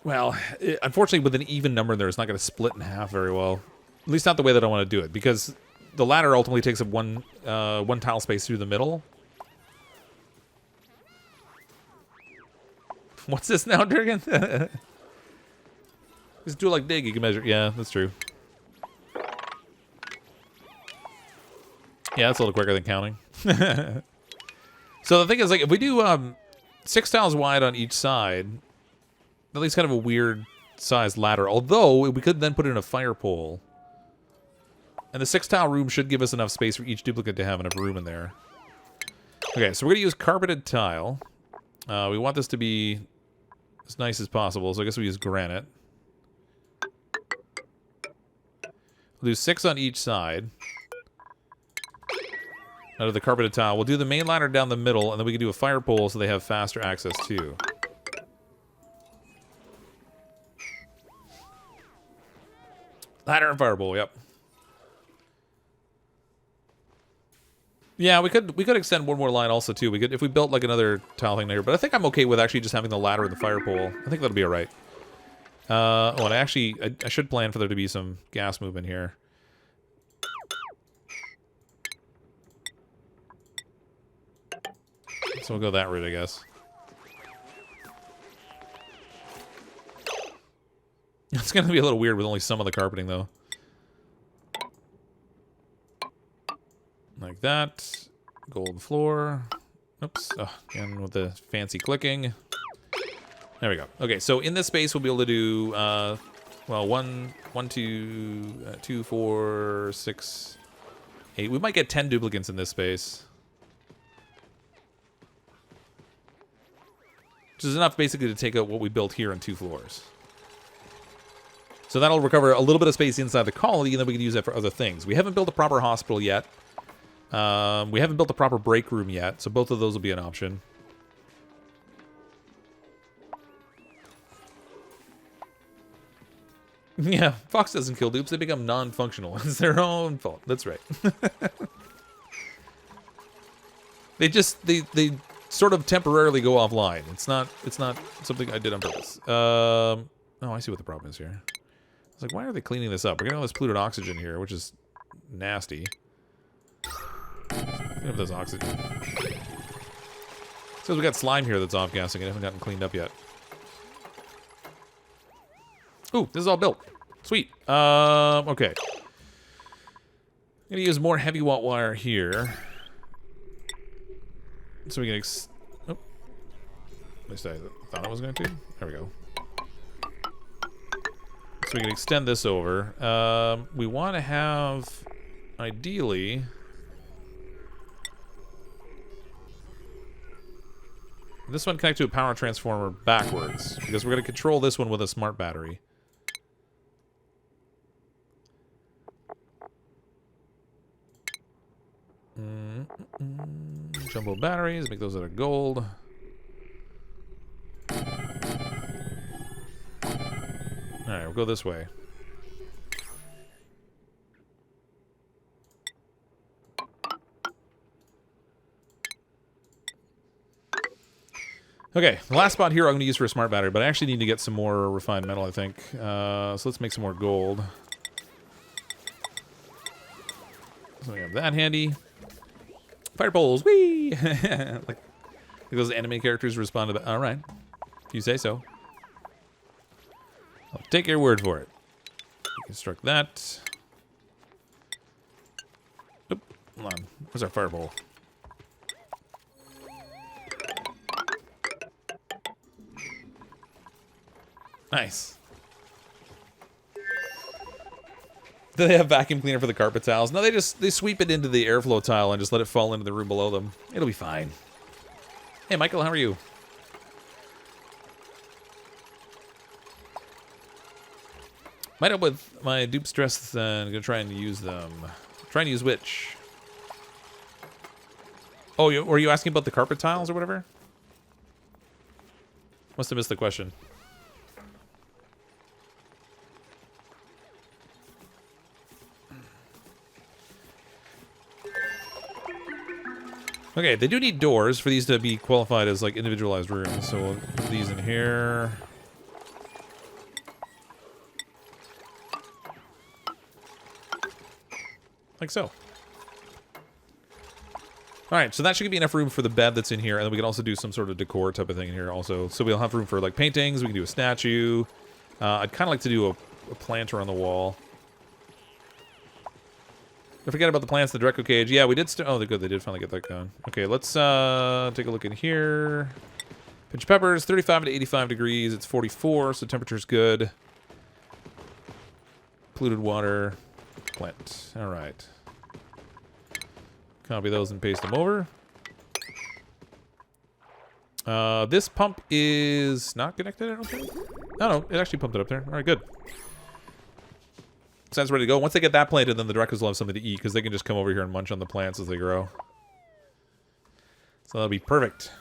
Well, unfortunately, with an even number there, it's not going to split in half very well. At least not the way that I want to do it, because the ladder ultimately takes up one tile space through the middle. What's this now, Durgan? Just do it like dig, you can measure. Yeah, that's true. Yeah, that's a little quicker than counting. So the thing is, like, if we do 6 tiles wide on each side, at least kind of a weird sized ladder. Although, we could then put in a fire pole. And the 6 tile room should give us enough space for each duplicate to have enough room in there. Okay, so we're going to use carpeted tile. We want this to be as nice as possible, so I guess we use granite. We'll do 6 on each side. Out of the carpeted tile. We'll do the main ladder down the middle, and then we can do a fire pole so they have faster access too. Ladder and fire pole, yep. Yeah, we could extend one more line also too. We could if we built like another tile thing there, but I think I'm okay with actually just having the ladder and the fire pole. I think that'll be alright. Oh, and I should plan for there to be some gas movement here. So we'll go that route, I guess. It's going to be a little weird with only some of the carpeting, though. Like that. Gold floor. Oops. Oh, and with the fancy clicking. There we go. Okay, so in this space, we'll be able to do, well, 2, 4, 6, 8. We might get 10 duplicants in this space. Which is enough, basically, to take out what we built here in 2 floors. So that'll recover a little bit of space inside the colony, and then we can use that for other things. We haven't built a proper hospital yet. We haven't built a proper break room yet, so both of those will be an option. Yeah, Fox doesn't kill dupes. They become non-functional. It's their own fault. That's right. They sort of temporarily go offline. It's not something I did on purpose. Oh, I see what the problem is here. I was like, why are they cleaning this up? We're getting all this polluted oxygen here, which is nasty. Clean up this oxygen. It says we got slime here that's off-gassing. It hasn't gotten cleaned up yet. Ooh, this is all built. Sweet. Okay. I'm gonna use more heavy watt wire here. So we can oh. At least I thought I was going to. There we go. So we can extend this over. We want to have, ideally, this one connect to a power transformer backwards, because we're going to control this one with a smart battery. Jumbo batteries, make those out of gold. Alright, we'll go this way. Okay, the last spot here I'm going to use for a smart battery, but I actually need to get some more refined metal, I think. So let's make some more gold. So we have that handy. Fire poles, whee! like those anime characters respond to that. All right, if you say so. I'll take your word for it. Construct that. Oop, hold on. Where's our fire pole? Nice. Do they have vacuum cleaner for the carpet tiles? No, they sweep it into the airflow tile and just let it fall into the room below them. It'll be fine. Hey, Michael, how are you? Might help with my dupe stress, and I'm gonna try and use them. Trying to use which? Oh, were you asking about the carpet tiles or whatever? Must have missed the question. Okay, they do need doors for these to be qualified as, like, individualized rooms. So we'll put these in here. Like so. Alright, so that should be enough room for the bed that's in here. And then we can also do some sort of decor type of thing in here also. So we'll have room for, like, paintings. We can do a statue. I'd kind of like to do a planter on the wall. I forget about the plants, the Dreco cage. Yeah, we did oh, they're good. They did finally get that going. Okay, let's take a look in here. Pinch peppers, 35 to 85 degrees. It's 44, so temperature's good. Polluted water. Plant. All right. Copy those and paste them over. This pump is not connected, I don't think. No, it actually pumped it up there. All right, good. Sounds ready to go. Once they get that planted, then the Drecos will have something to eat, because they can just come over here and munch on the plants as they grow. So that'll be perfect.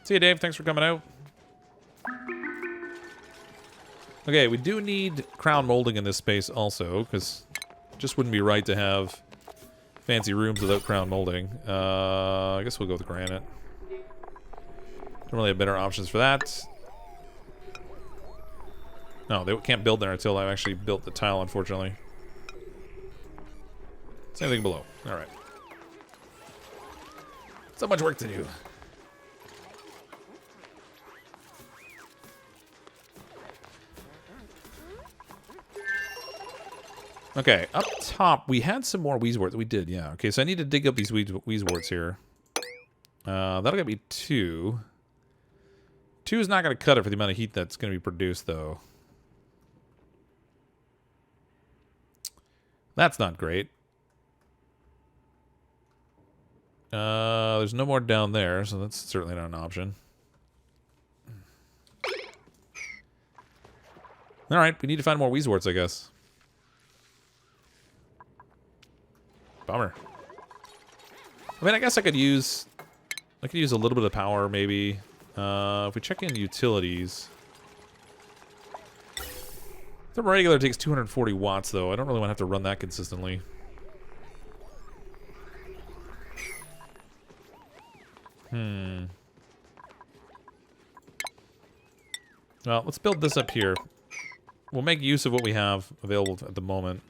See you, Dave. Thanks for coming out. Okay, we do need crown molding in this space also, because it just wouldn't be right to have fancy rooms without crown molding. I guess we'll go with granite. Don't really have better options for that. No, they can't build there until I've actually built the tile, unfortunately. Same thing below. Alright. So much work to do. Okay, up top, we had some more Wheezeworts. We did, yeah. Okay, so I need to dig up these Wheezeworts here. That'll get me 2. 2 is not going to cut it for the amount of heat that's going to be produced, though. That's not great. There's no more down there, so that's certainly not an option. Alright, we need to find more Wheezeworts, I guess. Bummer. I mean, I guess I could use a little bit of power, maybe. If we check in utilities. The regular takes 240 watts, though. I don't really want to have to run that consistently. Well, let's build this up here. We'll make use of what we have available at the moment.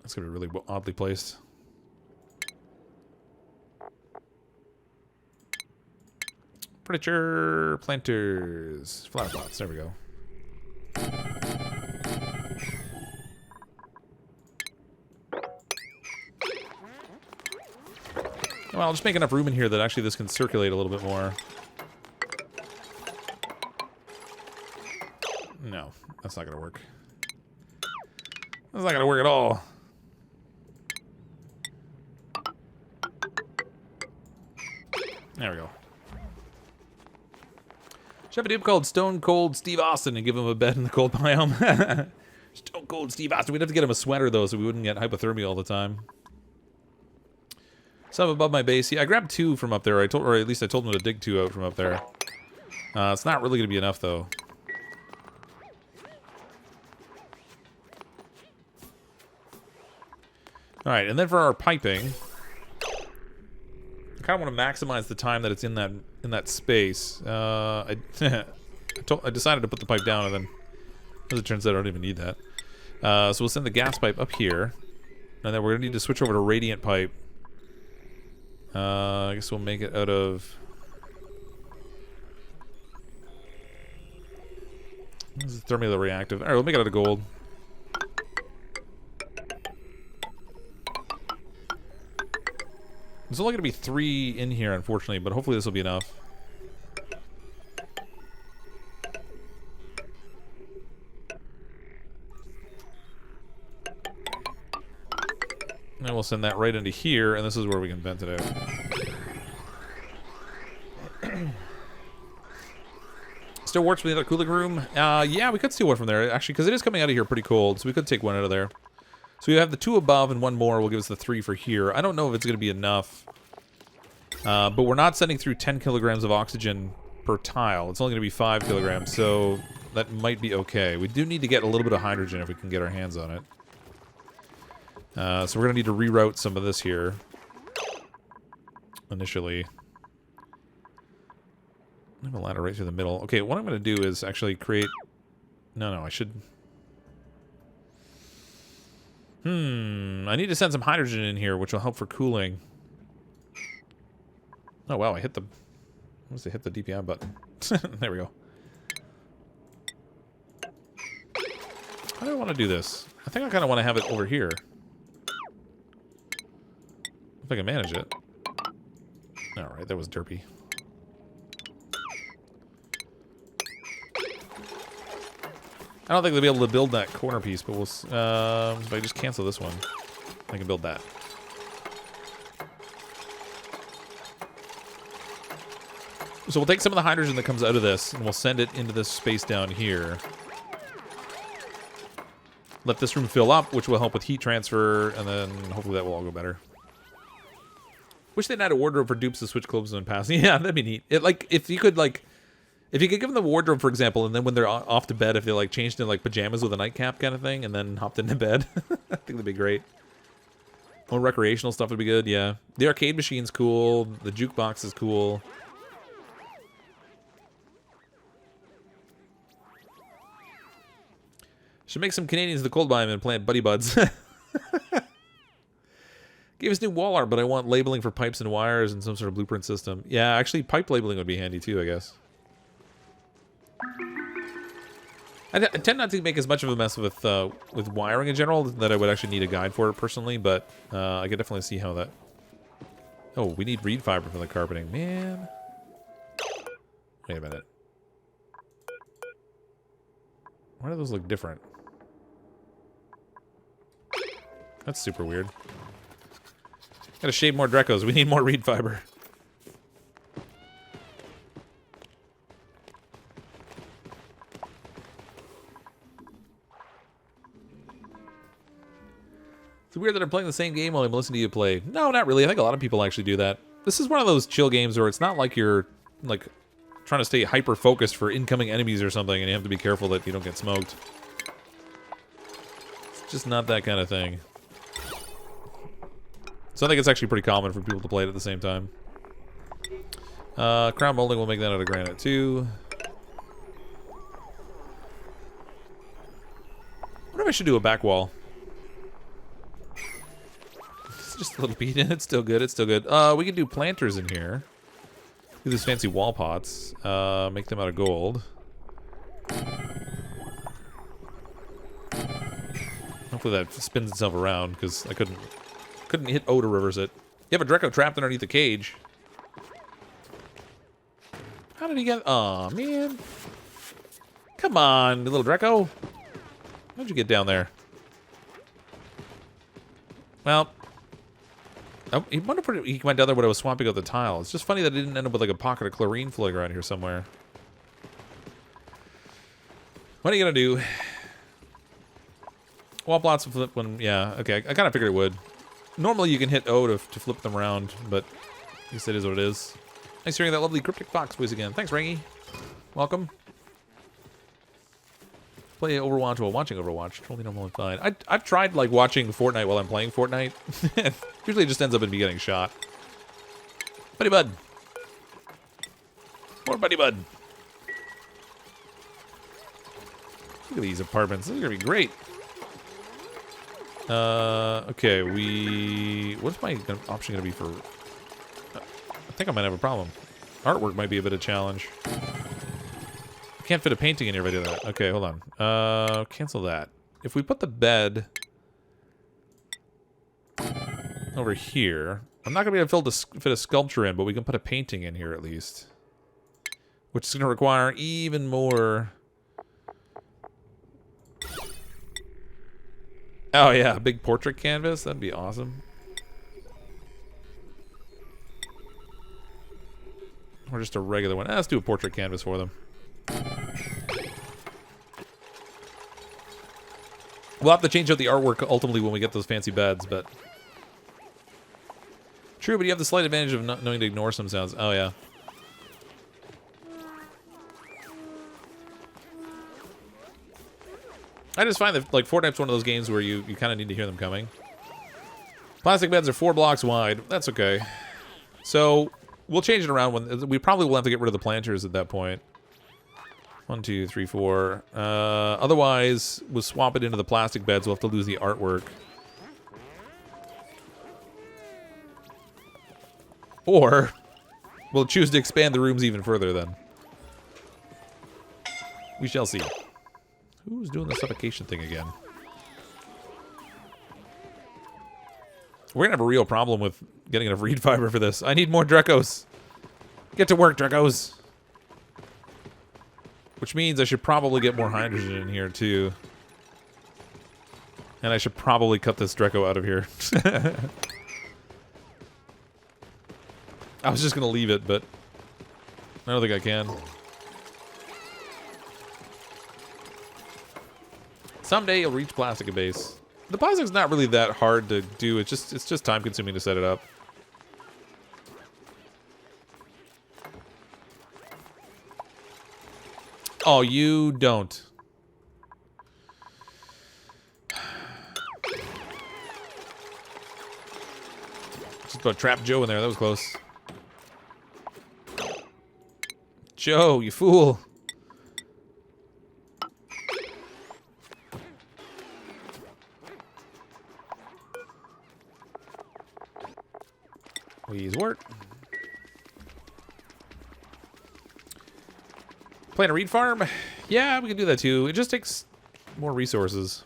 That's going to be really oddly placed. Furniture, planters, flower pots. There we go. Well, I'll just make enough room in here that actually this can circulate a little bit more. No, that's not going to work. That's not going to work at all. There we go. Should have a dude called Stone Cold Steve Austin and give him a bed in the cold biome. Stone Cold Steve Austin. We'd have to get him a sweater, though, so we wouldn't get hypothermia all the time. Some above my base. Yeah, I grabbed 2 from up there. Or at least I told him to dig 2 out from up there. It's not really going to be enough, though. Alright, and then for our piping... I kind of want to maximize the time that it's in that space. I decided to put the pipe down, and then, as it turns out, I don't even need that. So we'll send the gas pipe up here, and then we're gonna need to switch over to radiant pipe. I guess we'll make it out of. This is thermally reactive. All right, we'll make it out of gold. There's only going to be 3 in here, unfortunately, but hopefully this will be enough. And we'll send that right into here, and this is where we can vent it out. Still works with the other cooling room? Yeah, we could steal one from there, actually, because it is coming out of here pretty cold, so we could take one out of there. So we have the 2 above and 1 more will give us the 3 for here. I don't know if it's going to be enough. But we're not sending through 10 kilograms of oxygen per tile. It's only going to be 5 kilograms, so that might be okay. We do need to get a little bit of hydrogen if we can get our hands on it. So we're going to need to reroute some of this here. Initially. I have a ladder right through the middle. Okay, what I'm going to do is actually create... No, I should... I need to send some hydrogen in here, which will help for cooling. Oh wow, I hit the... I must have hit the DPI button. There we go. How do I want to do this? I think I kind of want to have it over here. If I can manage it. Alright, that was derpy. I don't think they'll be able to build that corner piece, but we'll... if I just cancel this one, I can build that. So we'll take some of the hydrogen that comes out of this, and we'll send it into this space down here. Let this room fill up, which will help with heat transfer, and then hopefully that will all go better. Wish they'd had a wardrobe for dupes to switch clothes and pass. Yeah, that'd be neat. It, like, if you could give them the wardrobe, for example, and then when they're off to bed, if they like changed into like pajamas with a nightcap kind of thing, and then hopped into bed, I think that'd be great. More recreational stuff would be good. Yeah, the arcade machine's cool. The jukebox is cool. Should make some Canadians of the cold biome and plant buddy buds. Gave us new wall art, but I want labeling for pipes and wires and some sort of blueprint system. Yeah, actually, pipe labeling would be handy too, I guess. I tend not to make as much of a mess with wiring in general that I would actually need a guide for it personally, but I could definitely see how that... Oh, we need reed fiber for the carpeting. Man. Wait a minute. Why do those look different? That's super weird. Gotta shave more Drecos. We need more reed fiber. It's weird that I'm playing the same game while I'm listening to you play. No, not really. I think a lot of people actually do that. This is one of those chill games where it's not like you're like trying to stay hyper focused for incoming enemies or something, and you have to be careful that you don't get smoked. It's just not that kind of thing. So I think it's actually pretty common for people to play it at the same time. Crown molding, we'll make that out of granite too. I wonder if I should do a back wall. It's just a little beat in. It's still good. It's still good. We can do planters in here. Do these fancy wall pots. Make them out of gold. Hopefully that spins itself around, because I couldn't hit O to reverse it. You have a Dreco trapped underneath the cage. How did he get... Aw, man. Come on, little Dreco. How'd you get down there? Well... I wonder if he went down there when I was swamping out the tile. It's just funny that it didn't end up with like a pocket of chlorine floating around here somewhere. What are you gonna do? Wall plots will flip when... Yeah, okay. I kind of figured it would. Normally you can hit O to flip them around, but I guess it is what it is. Nice hearing that lovely CrypticFox voice again. Thanks, Rangy. Welcome. Play Overwatch while watching Overwatch. Totally normal and fine. I've tried like watching Fortnite while I'm playing Fortnite. Usually it just ends up in me getting shot. Buddy Bud. More Buddy Bud. Look at these apartments. This is gonna be great. Okay, what's my option gonna be for... I think I might have a problem. Artwork might be a bit of a challenge. I can't fit a painting in here if I do that. Okay, hold on. Cancel that. If we put the bed over here, I'm not gonna be able to fit a sculpture in, but we can put a painting in here at least. Which is gonna require even more... Oh yeah, a big portrait canvas. That'd be awesome. Or just a regular one. Let's do a portrait canvas for them. We'll have to change out the artwork ultimately when we get those fancy beds, but... True, but you have the slight advantage of not knowing to ignore some sounds. Oh yeah. I just find that like Fortnite's one of those games where you kind of need to hear them coming. Plastic beds are 4 blocks wide. That's okay. So we'll change it around when we probably will have to get rid of the planters at that point. 1, 2, 3, 4. Otherwise, we'll swap it into the plastic beds. We'll have to lose the artwork. Or We'll choose to expand the rooms even further then. We shall see. Who's doing the suffocation thing again? We're gonna have a real problem with getting enough reed fiber for this. I need more Drekos. Get to work, Drekos. Which means I should probably get more hydrogen in here too. And I should probably cut this Dreco out of here. I was just gonna leave it, but I don't think I can. Someday you'll reach plastic base. The plastic's not really that hard to do. It's just time consuming to set it up. Oh, you don't. Just about trapped Joe in there. That was close. Joe, you fool. Please work. Plant a reed farm? Yeah, we can do that too. It just takes more resources.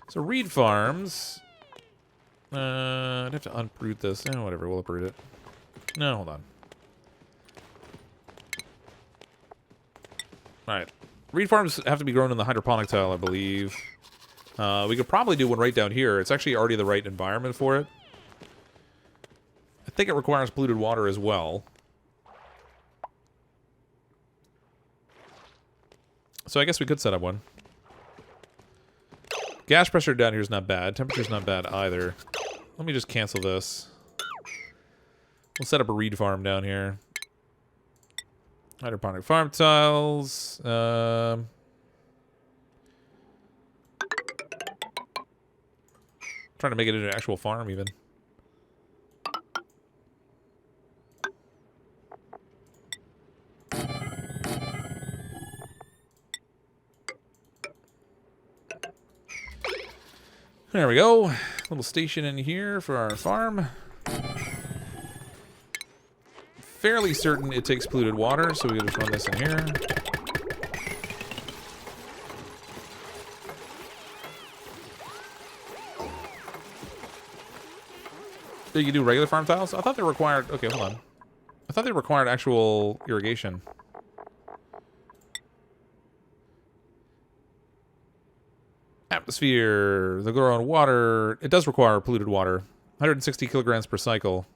So reed farms. I'd have to uproot this. Eh, whatever, we'll uproot it. No, hold on. Alright. Reed farms have to be grown in the hydroponic tile, I believe. We could probably do one right down here. It's actually already the right environment for it. I think it requires polluted water as well. So I guess we could set up one. Gas pressure down here is not bad. Temperature's not bad either. Let me just cancel this. We'll set up a reed farm down here. Hydroponic farm tiles. Trying to make it into an actual farm even. There we go. Little station in here for our farm. Fairly certain it takes polluted water, so we can just run this in here. You can do regular farm tiles? I thought they required... Okay, hold on. I thought they required actual irrigation. Atmosphere. They'll grow on water. It does require polluted water. 160 kilograms per cycle.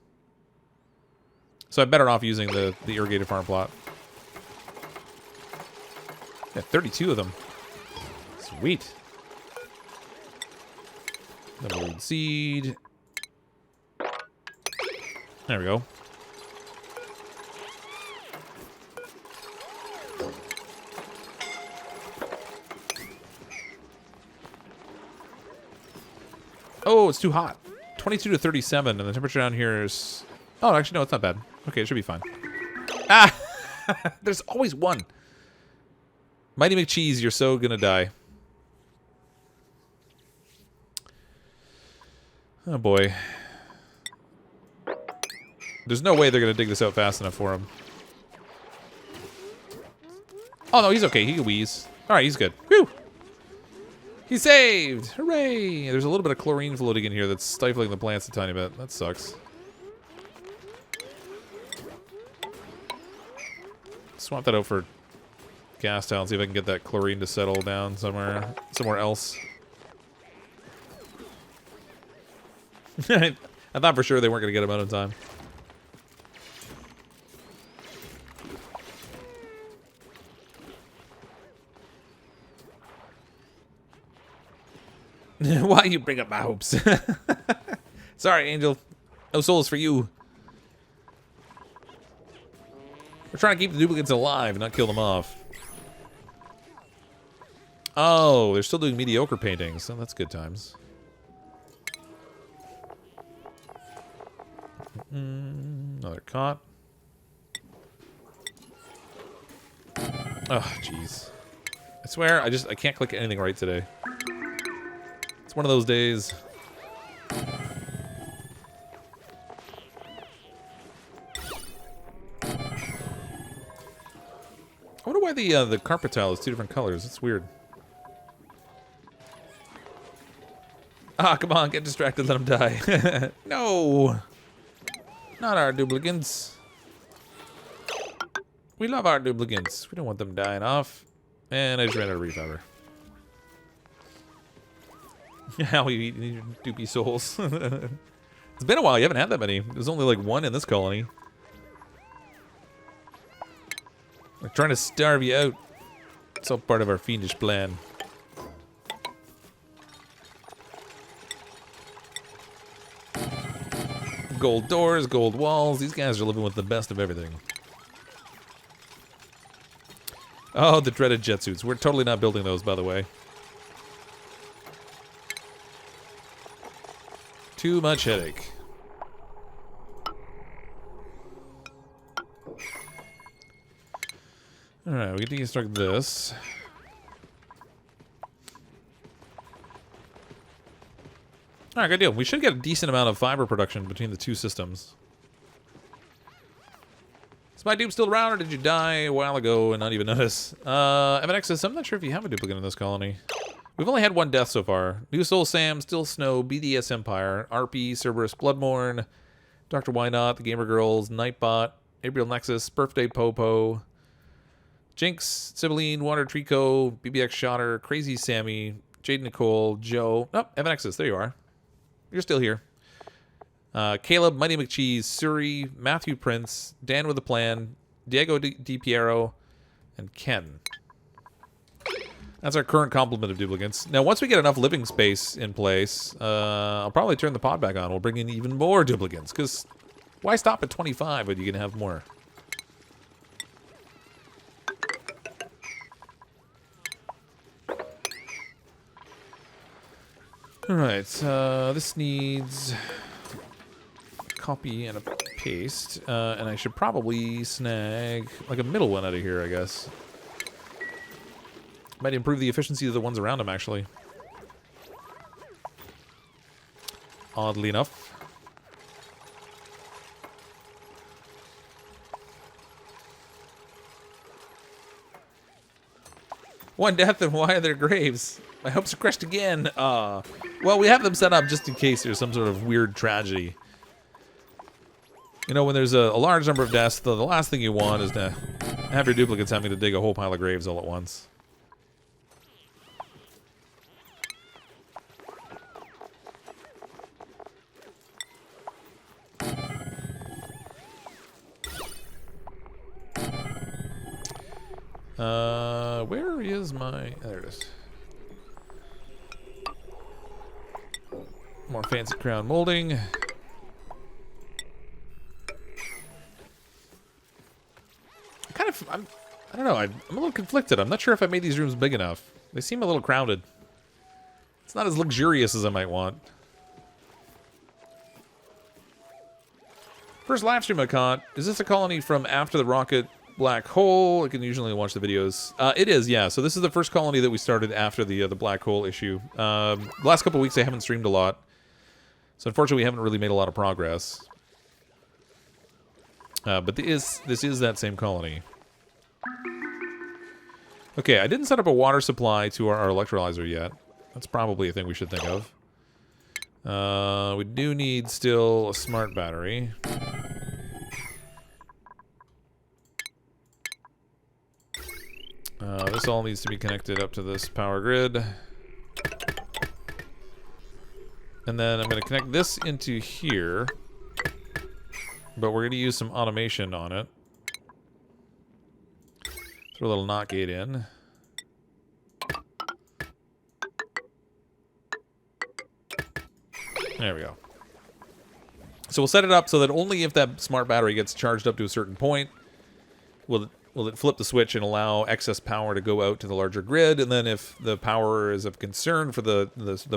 So I'm better off using the irrigated farm plot. Yeah, 32 of them. Sweet. Double seed. There we go. Oh, it's too hot. 22 to 37, and the temperature down here is... Oh, actually, no, it's not bad. Okay, it should be fine. Ah! There's always one. Mighty McCheese, you're so gonna die. Oh, boy. There's no way they're gonna dig this out fast enough for him. Oh, no, he's okay. He can wheeze. Alright, he's good. Whew! He's saved! Hooray! There's a little bit of chlorine floating in here that's stifling the plants a tiny bit. That sucks. Swap that out for gas tile and see if I can get that chlorine to settle down somewhere else. I thought for sure they weren't going to get him out in time. Why you bring up my hopes? Sorry, Angel. No souls for you. We're trying to keep the duplicates alive, not kill them off. Oh, they're still doing mediocre paintings. So that's good times. Another cot. Oh, jeez. I swear, I can't click anything right today. It's one of those days. I wonder why the carpet tile is 2 different colors. That's weird. Ah, come on, get distracted, let him die. No! Not our duplicants. We love our duplicants. We don't want them dying off. And I just ran out of refiber. How we eat doopy souls. It's been a while, you haven't had that many. There's only like 1 in this colony. We're trying to starve you out. It's all part of our fiendish plan. Gold doors, gold walls. These guys are living with the best of everything. Oh, the dreaded jet suits. We're totally not building those, by the way. Too much headache. Alright, we get to construct this. Alright, good deal. We should get a decent amount of fiber production between the 2 systems. Is my dupe still around, or did you die a while ago and not even notice? MNXS, I'm not sure if you have a duplicant in this colony. We've only had 1 death so far. New Soul Sam, Still Snow, BDS Empire, RP, Cerberus, Bloodmorn, Dr. Why Not, The Gamer Girls, Nightbot, April Nexus, Birthday Popo, Jinx, Sibylline, Water Trico, BBX Shotter, Crazy Sammy, Jade Nicole, Joe. Oh, MNXS, there you are. You're still here. Caleb, Mighty McCheese, Suri, Matthew Prince, Dan with a Plan, Diego Di Piero, and Ken. That's our current complement of duplicants. Now, once we get enough living space in place, I'll probably turn the pod back on. We'll bring in even more duplicants, because why stop at 25 when you can have more? Alright, this needs a copy and a paste, and I should probably snag like a middle one out of here, I guess. Might improve the efficiency of the ones around them, actually. Oddly enough. One death and why are there graves? My hopes are crushed again. Well, we have them set up just in case there's some sort of weird tragedy. You know, when there's a large number of deaths, the last thing you want is to have your duplicates having to dig a whole pile of graves all at once. Where is my... there it is. More fancy crown molding. I don't know, I'm a little conflicted. I'm not sure if I made these rooms big enough. They seem a little crowded. It's not as luxurious as I might want. First live stream I caught. Is this a colony from after the rocket black hole? I can usually watch the videos. It is, yeah. So this is the first colony that we started after the black hole issue. The last couple weeks I haven't streamed a lot. So unfortunately we haven't really made a lot of progress. But this is that same colony. Okay, I didn't set up a water supply to our electrolyzer yet. That's probably a thing we should think of. We do need still a smart battery. This all needs to be connected up to this power grid. And then I'm going to connect this into here. But we're going to use some automation on it. Throw a little NOT gate in. There we go. So we'll set it up so that only if that smart battery gets charged up to a certain point will it flip the switch and allow excess power to go out to the larger grid, and then if the power is of concern for the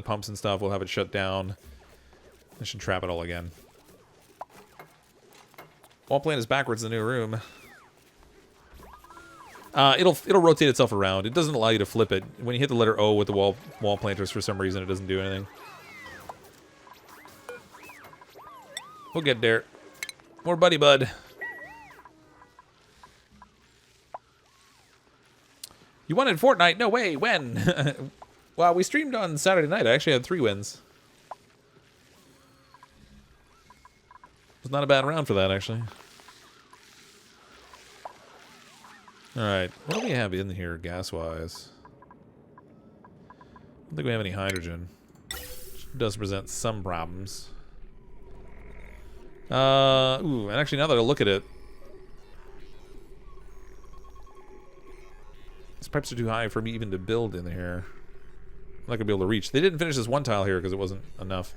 pumps and stuff, we'll have it shut down. I should trap it all again. Wall plant is backwards in the new room. It'll rotate itself around. It doesn't allow you to flip it. When you hit the letter O with the wall planters, for some reason, it doesn't do anything. We'll get there. More buddy bud. You won in Fortnite? No way. When? Wow, we streamed on Saturday night. I actually had 3 wins. It was not a bad round for that, actually. Alright, what do we have in here gas-wise? I don't think we have any hydrogen. Which does present some problems. Ooh, and actually now that I look at it, these pipes are too high for me even to build in here. I'm not gonna be able to reach. They didn't finish this one tile here because it wasn't enough.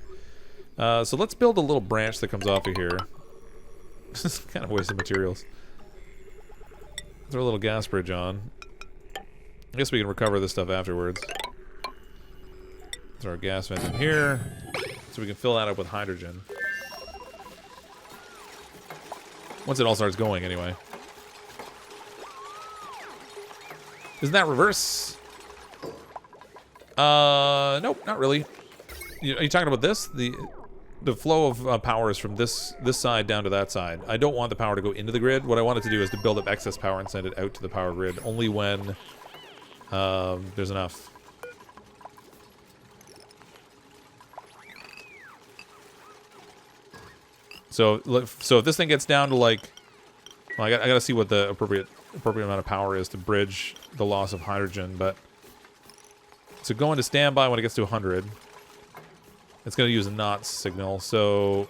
So let's build a little branch that comes off of here. This is kind of a waste of materials. Throw a little gas bridge on. I guess we can recover this stuff afterwards. Throw our gas vent in here, so we can fill that up with hydrogen. Once it all starts going, anyway. Isn't that reverse? Nope, not really. Are you talking about this? The flow of power is from this side down to that side. I don't want the power to go into the grid. What I wanted to do is to build up excess power and send it out to the power grid only when there's enough. So if this thing gets down to like, well, I gotta see what the appropriate amount of power is to bridge the loss of hydrogen, but so go into standby when it gets to 100. It's going to use a not signal, so...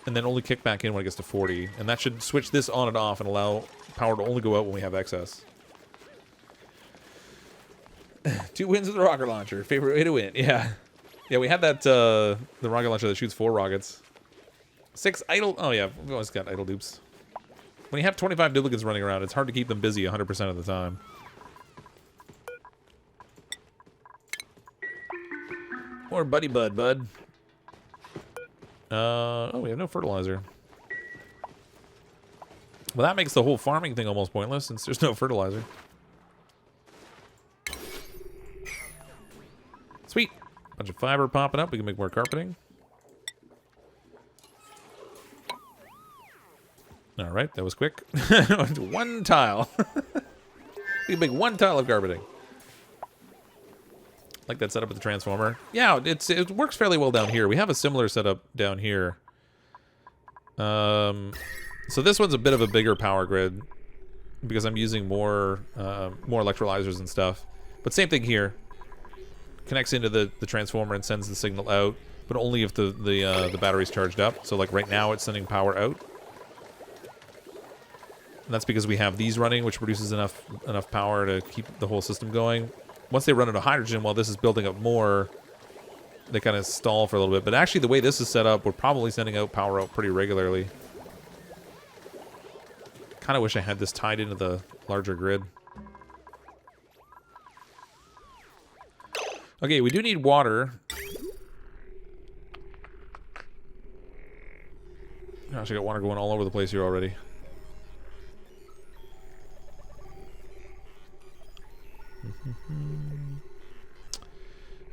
And then only kick back in when it gets to 40. And that should switch this on and off and allow power to only go out when we have excess. 2 wins with the rocket launcher. Favorite way to win. Yeah. Yeah, we had that, the rocket launcher that shoots 4 rockets. 6 idle... Oh, yeah. We've always got idle dupes. When you have 25 duplicants running around, it's hard to keep them busy 100% of the time. More buddy bud. Oh, we have no fertilizer. Well, that makes the whole farming thing almost pointless since there's no fertilizer. Sweet. Bunch of fiber popping up. We can make more carpeting. Alright, that was quick. 1 tile. We can make 1 tile of carpeting. Like that setup with the transformer. Yeah, it works fairly well down here. We have a similar setup down here. So this one's a bit of a bigger power grid because I'm using more electrolyzers and stuff. But same thing here. Connects into the transformer and sends the signal out, but only if the battery's charged up. So like right now it's sending power out. And that's because we have these running, which produces enough power to keep the whole system going. Once they run out of hydrogen, while this is building up more, they kind of stall for a little bit. But actually, the way this is set up, we're probably sending out power out pretty regularly. Kind of wish I had this tied into the larger grid. Okay, we do need water. Gosh, I got water going all over the place here already.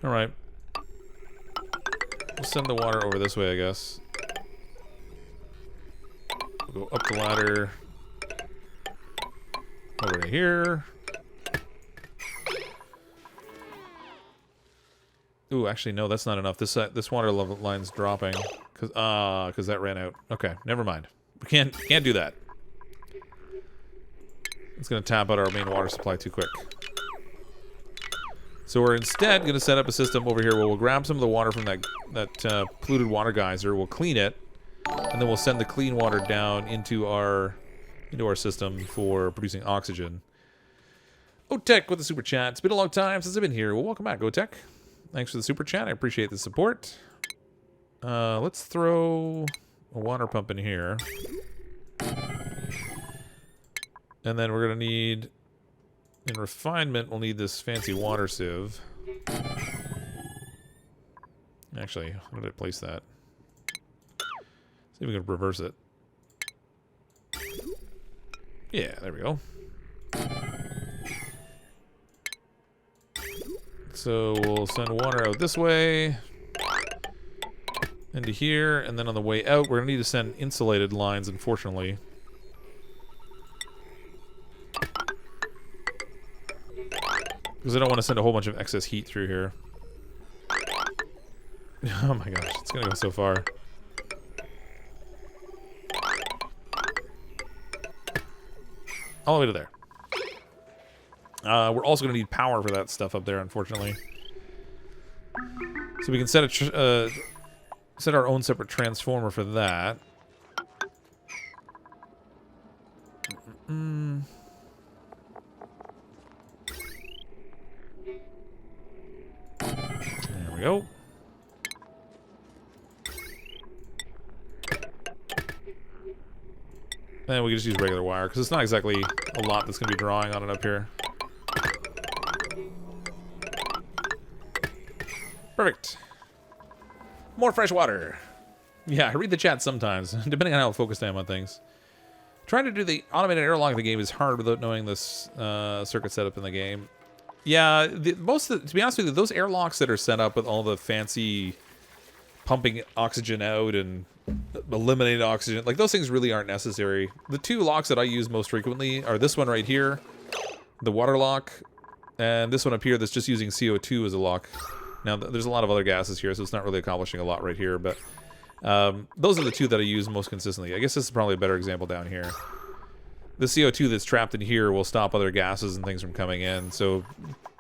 Alright. We'll send the water over this way, I guess. We'll go up the ladder. Over to here. Ooh, actually, no, that's not enough. This water level line's dropping. Because that ran out. Okay, never mind. We can't do that. It's going to tap out our main water supply too quick. So we're instead going to set up a system over here where we'll grab some of the water from that polluted water geyser, we'll clean it, and then we'll send the clean water down into our system for producing oxygen. Otech with the super chat. It's been a long time since I've been here. Well, welcome back, Otech. Thanks for the super chat. I appreciate the support. Let's throw a water pump in here. And then we're going to need... In refinement, we'll need this fancy water sieve. Actually, how did I place that? See if we can reverse it. Yeah, there we go. So we'll send water out this way. Into here, and then on the way out, we're going to need to send insulated lines, unfortunately. Because I don't want to send a whole bunch of excess heat through here. Oh my gosh, it's gonna go so far. All the way to there. We're also gonna need power for that stuff up there, unfortunately. So we can set set our own separate transformer for that. There we go. And we can just use regular wire, because it's not exactly a lot that's going to be drawing on it up here. Perfect. More fresh water. Yeah, I read the chat sometimes, depending on how focused I am on things. Trying to do the automated airlock in the game is hard without knowing this circuit setup in the game. Yeah, to be honest with you, those airlocks that are set up with all the fancy pumping oxygen out and eliminating oxygen, like those things really aren't necessary. The two locks that I use most frequently are this one right here, the water lock, and this one up here that's just using CO2 as a lock. Now, there's a lot of other gases here, so it's not really accomplishing a lot right here, but those are the two that I use most consistently. I guess this is probably a better example down here. The CO2 that's trapped in here will stop other gases and things from coming in, so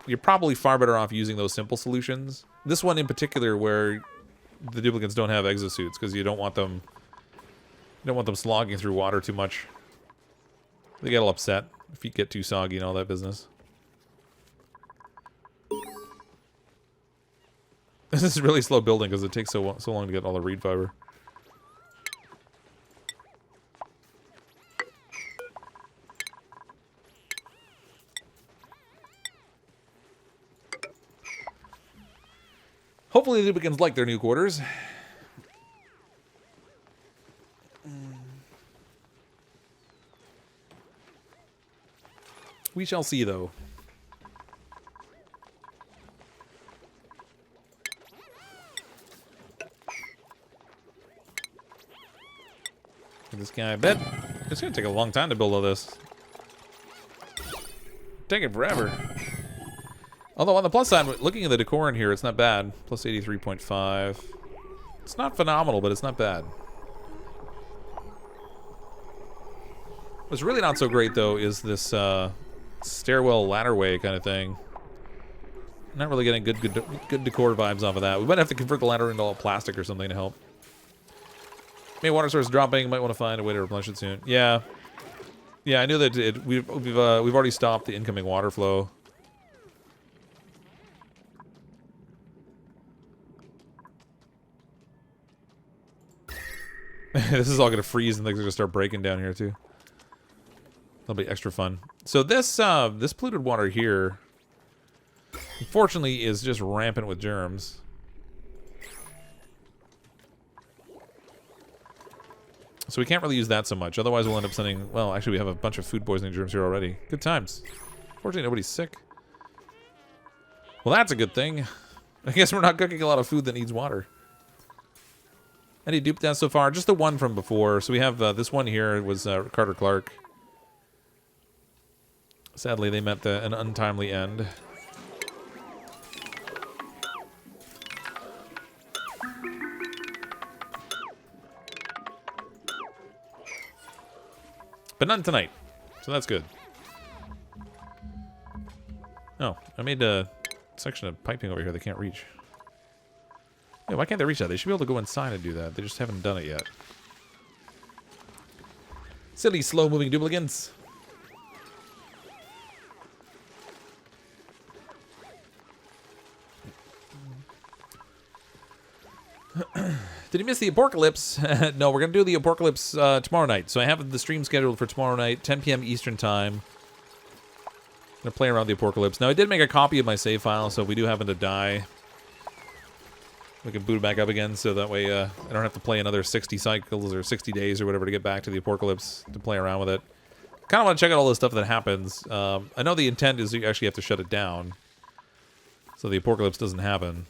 you're probably far better off using those simple solutions. This one in particular, where the duplicants don't have exosuits, because you don't want them slogging through water too much. They get all upset if you get too soggy and all that business. This is really slow building because it takes so long to get all the reed fiber. Hopefully the duplicants like their new quarters. We shall see, though. This guy, I bet it's gonna take a long time to build all this. Take it forever. Although on the plus side, looking at the decor in here, it's not bad. Plus 83.5. It's not phenomenal, but it's not bad. What's really not so great though is this stairwell ladderway kind of thing. Not really getting good decor vibes off of that. We might have to convert the ladder into all plastic or something to help. Maybe water source dropping. Might want to find a way to replenish it soon. Yeah, I knew that we've already stopped the incoming water flow. This is all gonna freeze and things are gonna start breaking down here too. That'll be extra fun. So this this polluted water here, unfortunately, is just rampant with germs. So we can't really use that so much. Otherwise, we'll end up sending... Well, actually, we have a bunch of food poisoning germs here already. Good times. Fortunately, nobody's sick. Well, that's a good thing. I guess we're not cooking a lot of food that needs water. Any dupe down so far? Just the one from before. So we have this one here. It was Carter Clark. Sadly, they met an untimely end. But none tonight, so that's good. Oh, I made a section of piping over here they can't reach. Yeah, why can't they reach that? They should be able to go inside and do that. They just haven't done it yet. Silly, slow-moving duplicants. Did you miss the apocalypse? No, we're going to do the apocalypse tomorrow night. So I have the stream scheduled for tomorrow night, 10 p.m. Eastern Time. I'm going to play around the apocalypse. Now, I did make a copy of my save file, so if we do happen to die, we can boot it back up again, so that way I don't have to play another 60 cycles or 60 days or whatever to get back to the apocalypse to play around with it. Kind of want to check out all the stuff that happens. I know the intent is you actually have to shut it down, so the apocalypse doesn't happen.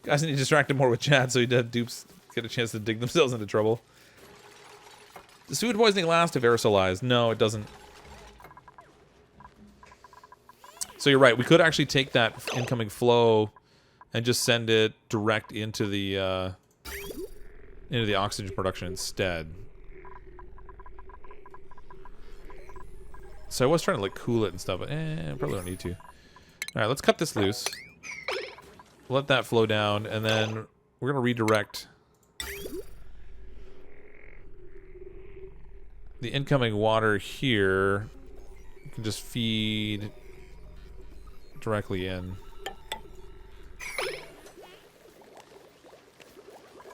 Guys need to distract him more with chat so he dupes get a chance to dig themselves into trouble. Does food poisoning last if aerosolized? No, it doesn't. So you're right. We could actually take that incoming flow and just send it direct into the oxygen production instead. So I was trying to like cool it and stuff, but probably don't need to. All right, let's cut this loose. Let that flow down, and then we're gonna redirect the incoming water here. You can just feed directly in.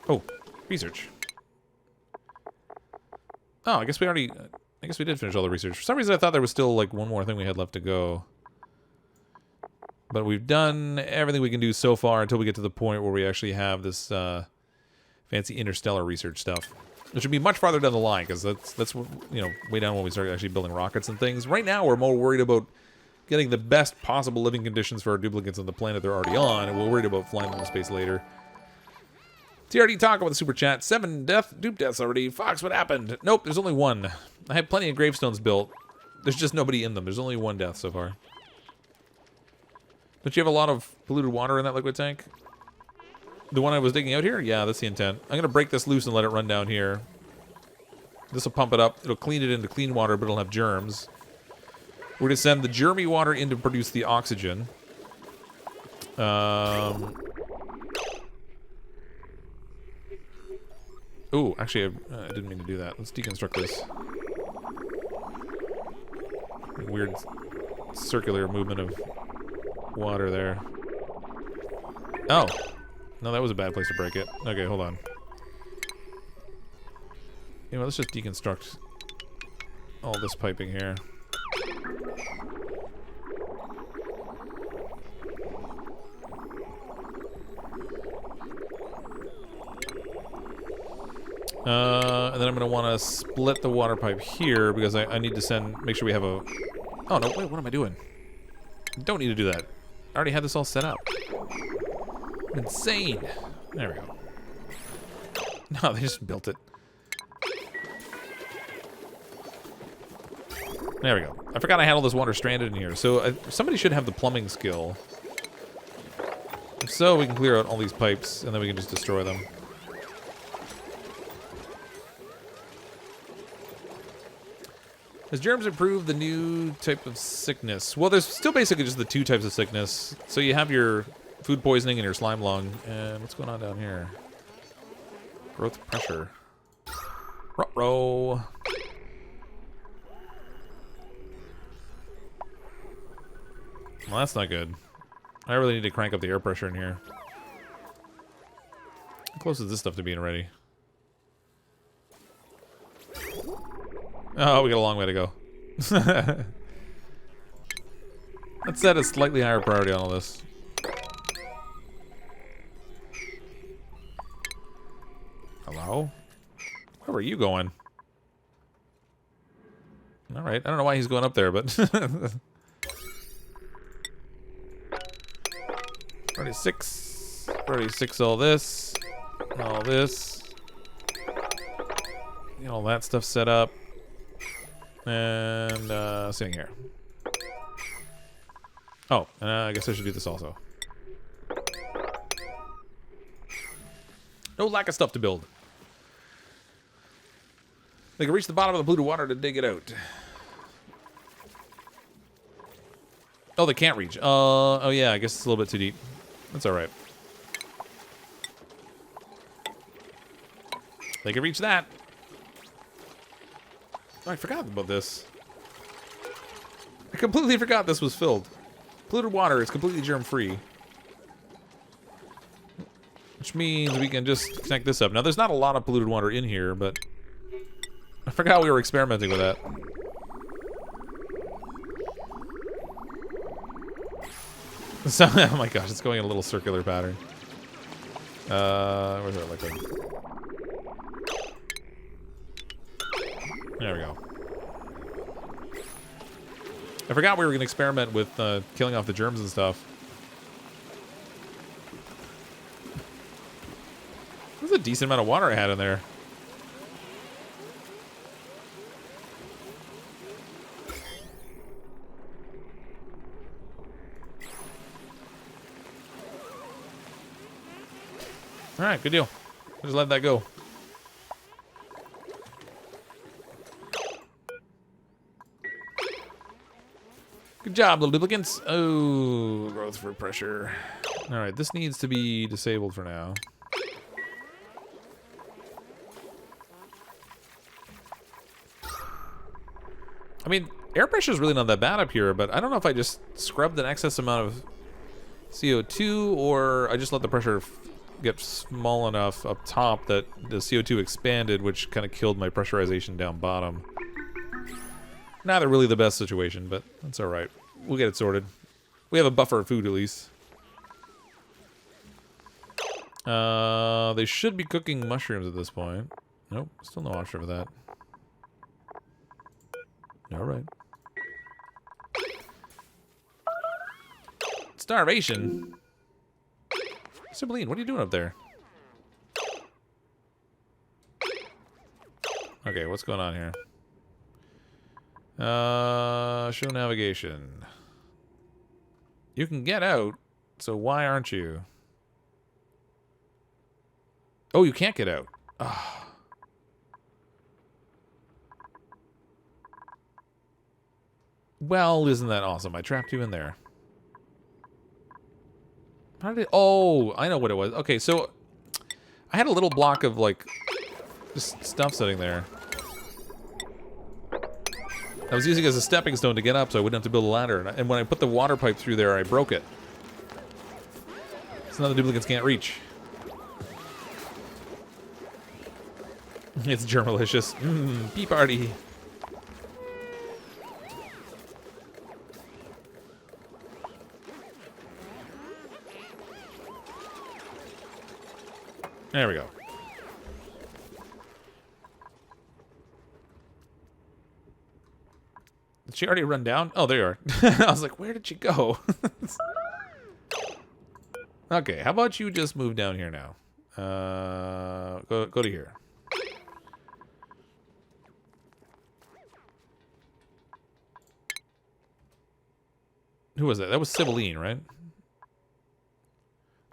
Oh, research. Oh, I guess we did finish all the research. For some reason, I thought there was still like one more thing we had left to go. But we've done everything we can do so far until we get to the point where we actually have this fancy interstellar research stuff. It should be much farther down the line, because that's you know, way down when we start actually building rockets and things. Right now, we're more worried about getting the best possible living conditions for our duplicants on the planet they're already on, and we're worried about flying them into space later. TRD Taco with the super chat. 7 dupe deaths already. Fox, what happened? Nope, there's only one. I have plenty of gravestones built. There's just nobody in them. There's only one death so far. Don't you have a lot of polluted water in that liquid tank? The one I was digging out here? Yeah, that's the intent. I'm going to break this loose and let it run down here. This will pump it up. It'll clean it into clean water, but it'll have germs. We're going to send the germy water in to produce the oxygen. Ooh, actually, I didn't mean to do that. Let's deconstruct this. Weird circular movement of water there. Oh. No, that was a bad place to break it. Okay, hold on. You know, let's just deconstruct all this piping here. And then I'm going to want to split the water pipe here because I need to make sure we have a... Oh, no, wait, what am I doing? I don't need to do that. I already had this all set up. I'm insane. There we go. No, they just built it. There we go. I forgot I had all this water stranded in here. So somebody should have the plumbing skill. If so, we can clear out all these pipes and then we can just destroy them. Has germs improved the new type of sickness? Well, there's still basically just the 2 types of sickness. So you have your food poisoning and your slime lung. And what's going on down here? Growth pressure. Ruh-roh. Well, that's not good. I really need to crank up the air pressure in here. How close is this stuff to being ready? Oh, we got a long way to go. Let's set a slightly higher priority on all this. Hello? Where are you going? Alright, I don't know why he's going up there, but... 36. 36, all this. All this. Get all that stuff set up. And, sitting here. Oh, I guess I should do this also. No lack of stuff to build. They can reach the bottom of the polluted water to dig it out. Oh, they can't reach. Oh yeah, I guess it's a little bit too deep. That's alright. They can reach that. Oh, I forgot about this. I completely forgot this was filled. Polluted water is completely germ-free. Which means we can just connect this up. Now, there's not a lot of polluted water in here, but... I forgot we were experimenting with that. So, oh my gosh, it's going in a little circular pattern. Where's our liquid? There we go. I forgot we were going to experiment with killing off the germs and stuff. There's a decent amount of water I had in there. Alright, good deal. Just let that go. Good job, little duplicants. Oh, growth for pressure. Alright, this needs to be disabled for now. I mean, air pressure is really not that bad up here, but I don't know if I just scrubbed an excess amount of CO2 or I just let the pressure get small enough up top that the CO2 expanded, which kind of killed my pressurization down bottom. Neither really the best situation, but that's alright. We'll get it sorted. We have a buffer of food at least. They should be cooking mushrooms at this point. Nope, still no option for that. Alright. Starvation? Sibylline, what are you doing up there? Okay, what's going on here? Show navigation. You can get out, so why aren't you? Oh, you can't get out. Oh. Well, isn't that awesome? I trapped you in there. How did it... Oh, I know what it was. Okay, so I had a little block of, like, just stuff sitting there. I was using it as a stepping stone to get up so I wouldn't have to build a ladder. And when I put the water pipe through there, I broke it. So now the duplicants can't reach. It's germalicious. Pea party. There we go. Did she already run down? Oh, there you are. I was like, where did she go? Okay, how about you just move down here now? Go to here. Who was that? That was Sibylline, right?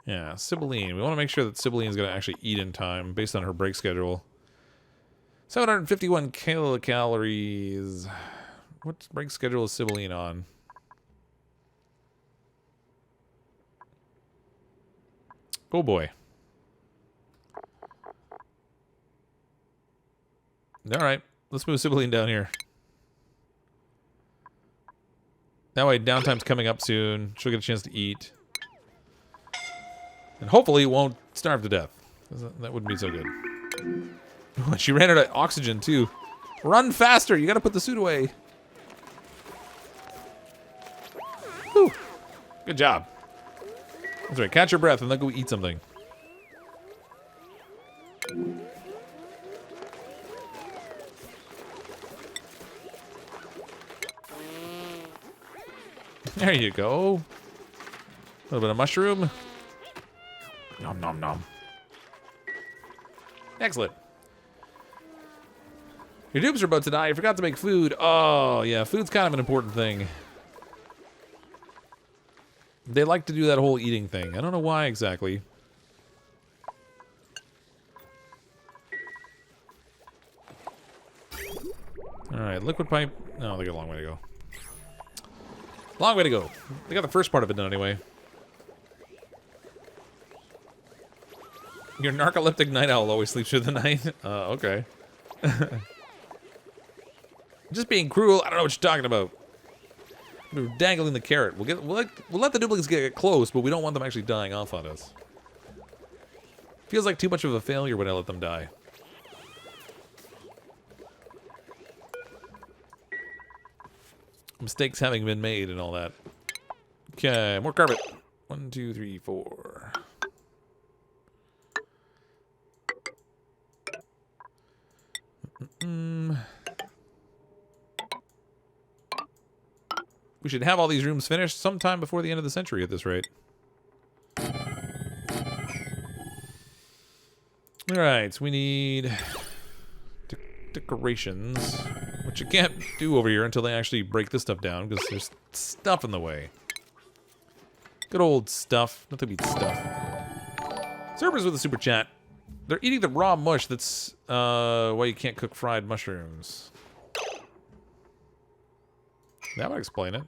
Yeah, Sibylline. We want to make sure that Sibylline's going to actually eat in time based on her break schedule. 751 kilocalories. What break schedule is Sibylline on? Oh boy. Alright, let's move Sibylline down here. That way downtime's coming up soon. She'll get a chance to eat. And hopefully won't starve to death. That wouldn't be so good. She ran out of oxygen too. Run faster! You gotta put the suit away. Whew. Good job. That's right, catch your breath and then go eat something. There you go. A little bit of mushroom. Nom nom nom. Excellent. Your dupes are about to die. You forgot to make food. Oh, yeah. Food's kind of an important thing. They like to do that whole eating thing. I don't know why exactly. Alright, liquid pipe. No, they got a long way to go. Long way to go. They got the first part of it done anyway. Your narcoleptic night owl always sleeps through the night? Okay. Just being cruel. I don't know what you're talking about. We're dangling the carrot. We'll let the duplicates get close, but we don't want them actually dying off on us. Feels like too much of a failure when I let them die. Mistakes having been made and all that. Okay, more carpet. 1, 2, 3, 4. We should have all these rooms finished sometime before the end of the century at this rate. Alright, so we need decorations, which you can't do over here until they actually break this stuff down, because there's stuff in the way. Good old stuff. Nothing beats stuff. Servers with a super chat. They're eating the raw mush. That's why you can't cook fried mushrooms. That would explain it.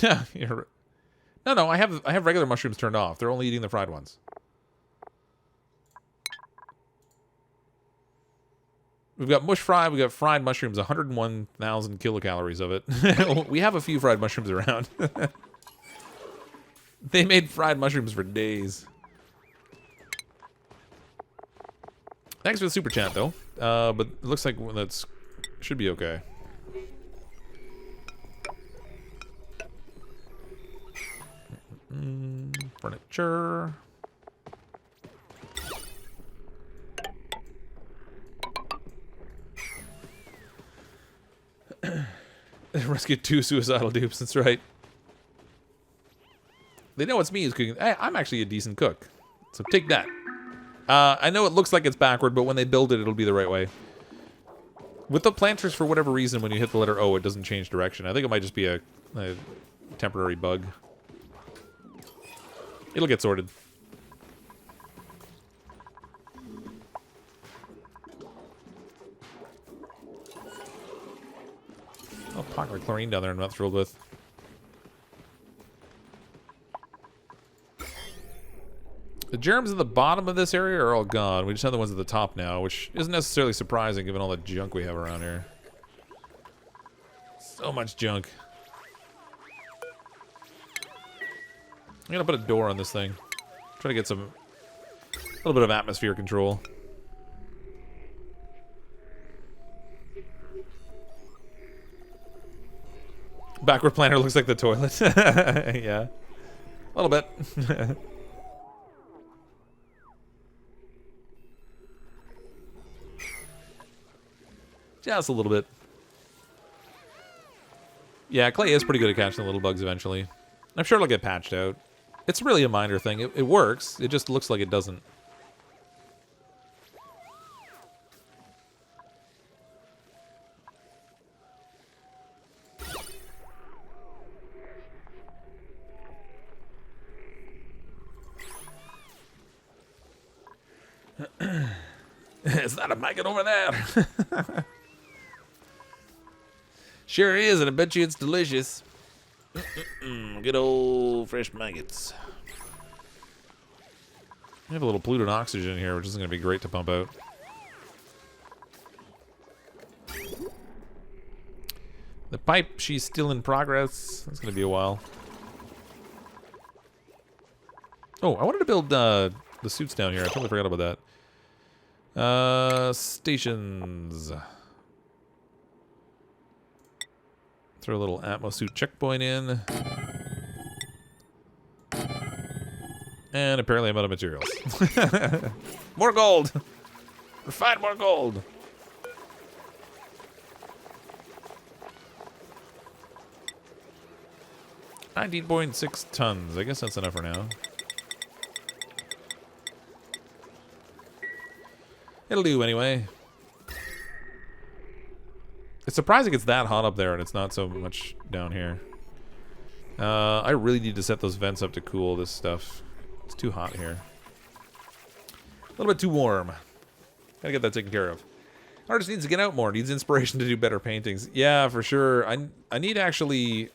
Yeah, no. I have regular mushrooms turned off. They're only eating the fried ones. We've got mush fried. We got fried mushrooms. 101,000 kilocalories of it. We have a few fried mushrooms around. They made fried mushrooms for days. Thanks for the super chat, though. But it looks like that's should be okay. Furniture. Rescued 2 suicidal dupes. That's right. They know it's me who's cooking. Hey, I'm actually a decent cook, so take that. I know it looks like it's backward, but when they build it, it'll be the right way. With the planters, for whatever reason, when you hit the letter O, it doesn't change direction. I think it might just be a temporary bug. It'll get sorted. Oh, pocket of chlorine down there I'm not thrilled with. The germs at the bottom of this area are all gone. We just have the ones at the top now, which isn't necessarily surprising given all the junk we have around here. So much junk. I'm gonna put a door on this thing. Try to get a little bit of atmosphere control. Backward planter looks like the toilet. Yeah. A little bit. Just a little bit. Yeah, clay is pretty good at catching the little bugs eventually. I'm sure it'll get patched out. It's really a minor thing. It works. It just looks like it doesn't. It's not a maggot over there. Sure is, and I bet you it's delicious. Good old fresh maggots. We have a little polluted oxygen here, which is going to be great to pump out. The pipe, she's still in progress. That's going to be a while. Oh, I wanted to build the suits down here. I totally forgot about that. Stations. Throw a little Atmos suit checkpoint in. And apparently I'm out of materials. More gold! Refine more gold! $19.6 tons. I guess that's enough for now. It'll do anyway. It's surprising it's that hot up there and it's not so much down here. I really need to set those vents up to cool this stuff. It's too hot here. A little bit too warm. Gotta get that taken care of. Artist needs to get out more. Needs inspiration to do better paintings. Yeah, for sure. I need actually...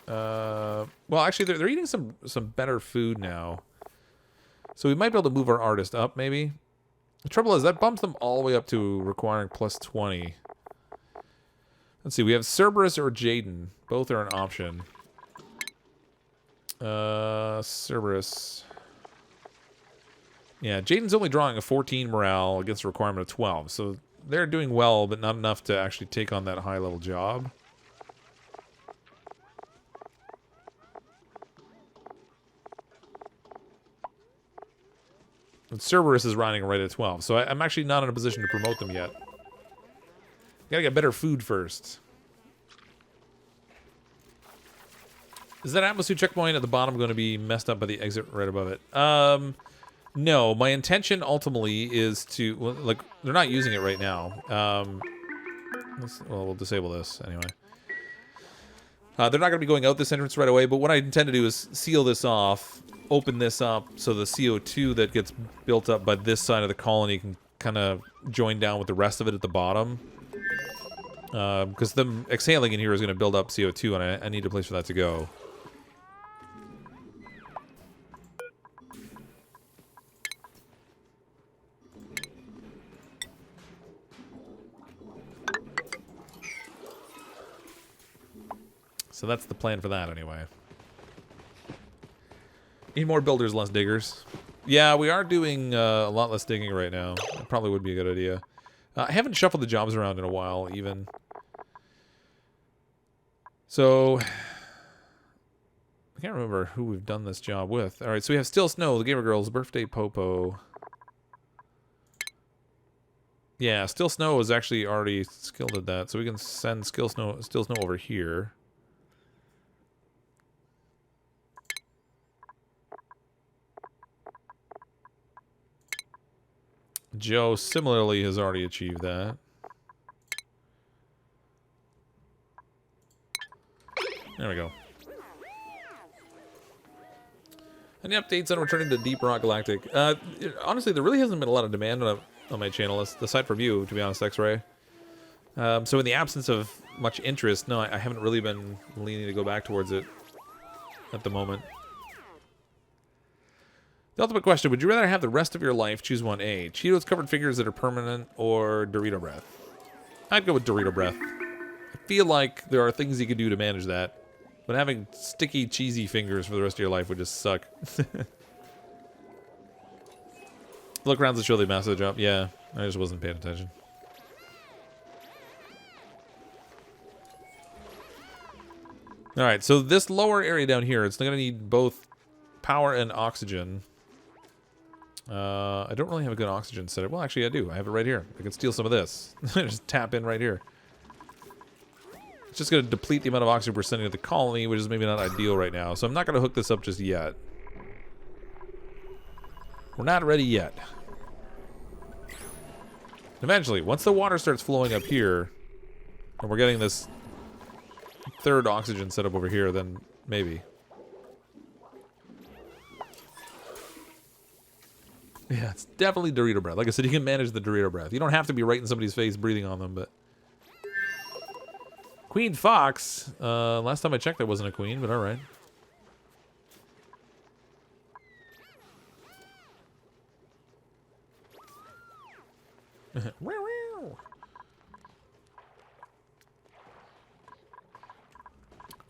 well, actually, they're eating some better food now. So we might be able to move our artist up, maybe. The trouble is, that bumps them all the way up to requiring plus 20. Let's see, we have Cerberus or Jaden. Both are an option. Cerberus. Yeah, Jaden's only drawing a 14 morale against a requirement of 12. So they're doing well, but not enough to actually take on that high-level job. And Cerberus is running right at 12. So I'm actually not in a position to promote them yet. Gotta get better food first. Is that atmosphere checkpoint at the bottom going to be messed up by the exit right above it? No. My intention ultimately is to... Well, like, they're not using it right now. Well, we'll disable this anyway. They're not going to be going out this entrance right away, but what I intend to do is seal this off, open this up, so the CO2 that gets built up by this side of the colony can kind of join down with the rest of it at the bottom. Because them exhaling in here is going to build up CO2, and I need a place for that to go. So that's the plan for that, anyway. Need more builders, less diggers. Yeah, we are doing a lot less digging right now. That probably would be a good idea. I haven't shuffled the jobs around in a while, even. So, I can't remember who we've done this job with. Alright, so we have Still Snow, the Gamer Girl's birthday popo. Yeah, Still Snow is actually already skilled at that, so we can send Still Snow over here. Joe similarly has already achieved that. There we go. Any updates on returning to Deep Rock Galactic? Honestly, there really hasn't been a lot of demand on my channel, aside from you, to be honest, X-Ray. So in the absence of much interest, no, I haven't really been leaning to go back towards it at the moment. The ultimate question, would you rather have the rest of your life choose 1A? Cheetos covered figures that are permanent or Dorito breath? I'd go with Dorito breath. I feel like there are things you could do to manage that, but having sticky, cheesy fingers for the rest of your life would just suck. Look around to show the message up. Yeah, I just wasn't paying attention. Alright, so this lower area down here, it's going to need both power and oxygen. I don't really have a good oxygen setup. Well, actually, I do. I have it right here. I can steal some of this. Just tap in right here. It's just going to deplete the amount of oxygen we're sending to the colony, which is maybe not ideal right now. So I'm not going to hook this up just yet. We're not ready yet. Eventually, once the water starts flowing up here, and we're getting this third oxygen setup over here, then maybe. Yeah, it's definitely Dorito breath. Like I said, you can manage the Dorito breath. You don't have to be right in somebody's face breathing on them, but... Queen Fox. Last time I checked, there wasn't a queen, but alright.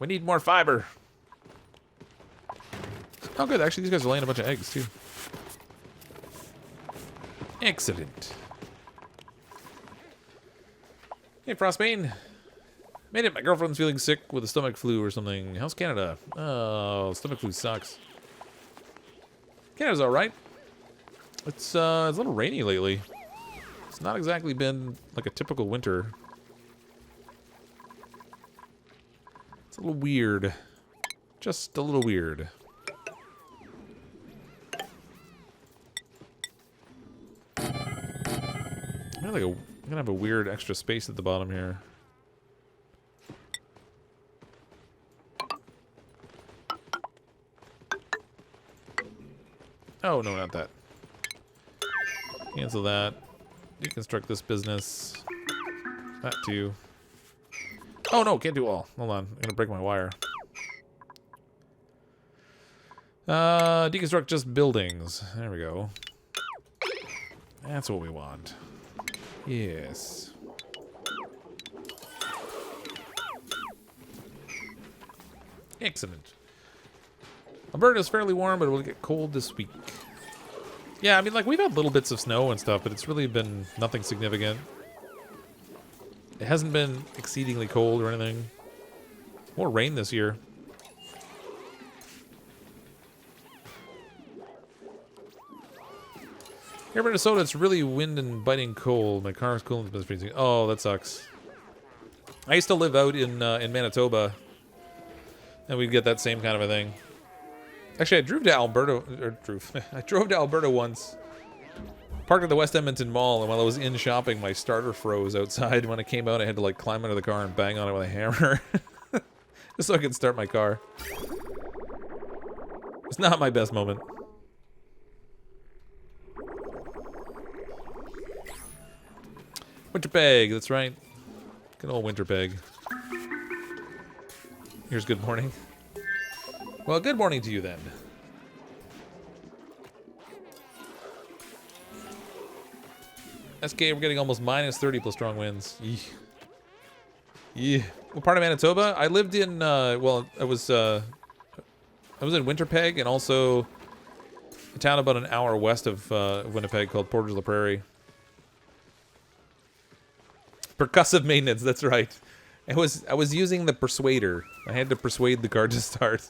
We need more fiber. Oh, good. Actually, these guys are laying a bunch of eggs, too. Excellent. Hey, Frostbane. Made it. My girlfriend's feeling sick with a stomach flu or something. How's Canada? Oh, stomach flu sucks. Canada's alright. It's a little rainy lately. It's not exactly been like a typical winter. It's a little weird. Just a little weird. I'm gonna have a weird extra space at the bottom here. Oh, no, not that. Cancel that. Deconstruct this business. That too. Oh, no, can't do all. Hold on. I'm gonna break my wire. Deconstruct just buildings. There we go. That's what we want. Yes. Excellent. Alberta's fairly warm, but it will get cold this week. Yeah, I mean, like, we've had little bits of snow and stuff, but it's really been nothing significant. It hasn't been exceedingly cold or anything. More rain this year. Here in Minnesota, it's really wind and biting cold. My car is cool and it's freezing. Oh, that sucks. I used to live out in Manitoba, and we'd get that same kind of a thing. Actually, I drove to Alberta, I drove to Alberta once. Parked at the West Edmonton Mall, and while I was in shopping, my starter froze outside. When I came out, I had to like climb under the car and bang on it with a hammer. Just so I can start my car. It's not my best moment. Winter peg, that's right. Good old winter peg. Here's good morning. Well, good morning to you then. SK, we're getting almost minus 30 plus strong winds. Eeh. Yeah. What part of Manitoba? I lived in, well, I was in Winterpeg and also a town about an hour west of Winnipeg called Portage la Prairie. Percussive maintenance, that's right. I was using the persuader. I had to persuade the car to start.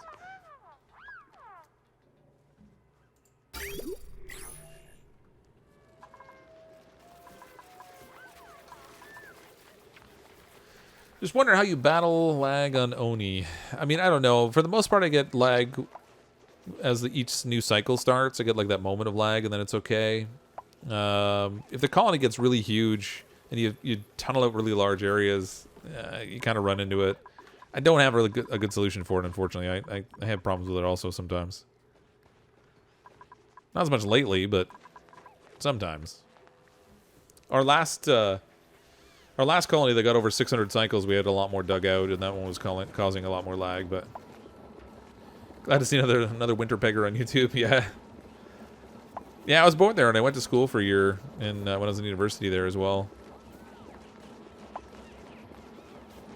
Just wonder how you battle lag on Oni. I mean, I don't know. For the most part, I get lag as each new cycle starts. I get like that moment of lag, and then it's okay. If the colony gets really huge and you tunnel out really large areas, you kind of run into it. I don't have a good solution for it, unfortunately. I have problems with it also sometimes. Not as much lately, but sometimes. Our last colony that got over 600 cycles, we had a lot more dug out, and that one was causing a lot more lag, but... Glad to see another winter pegger on YouTube, yeah. Yeah, I was born there, and I went to school for a year when I was in university there as well.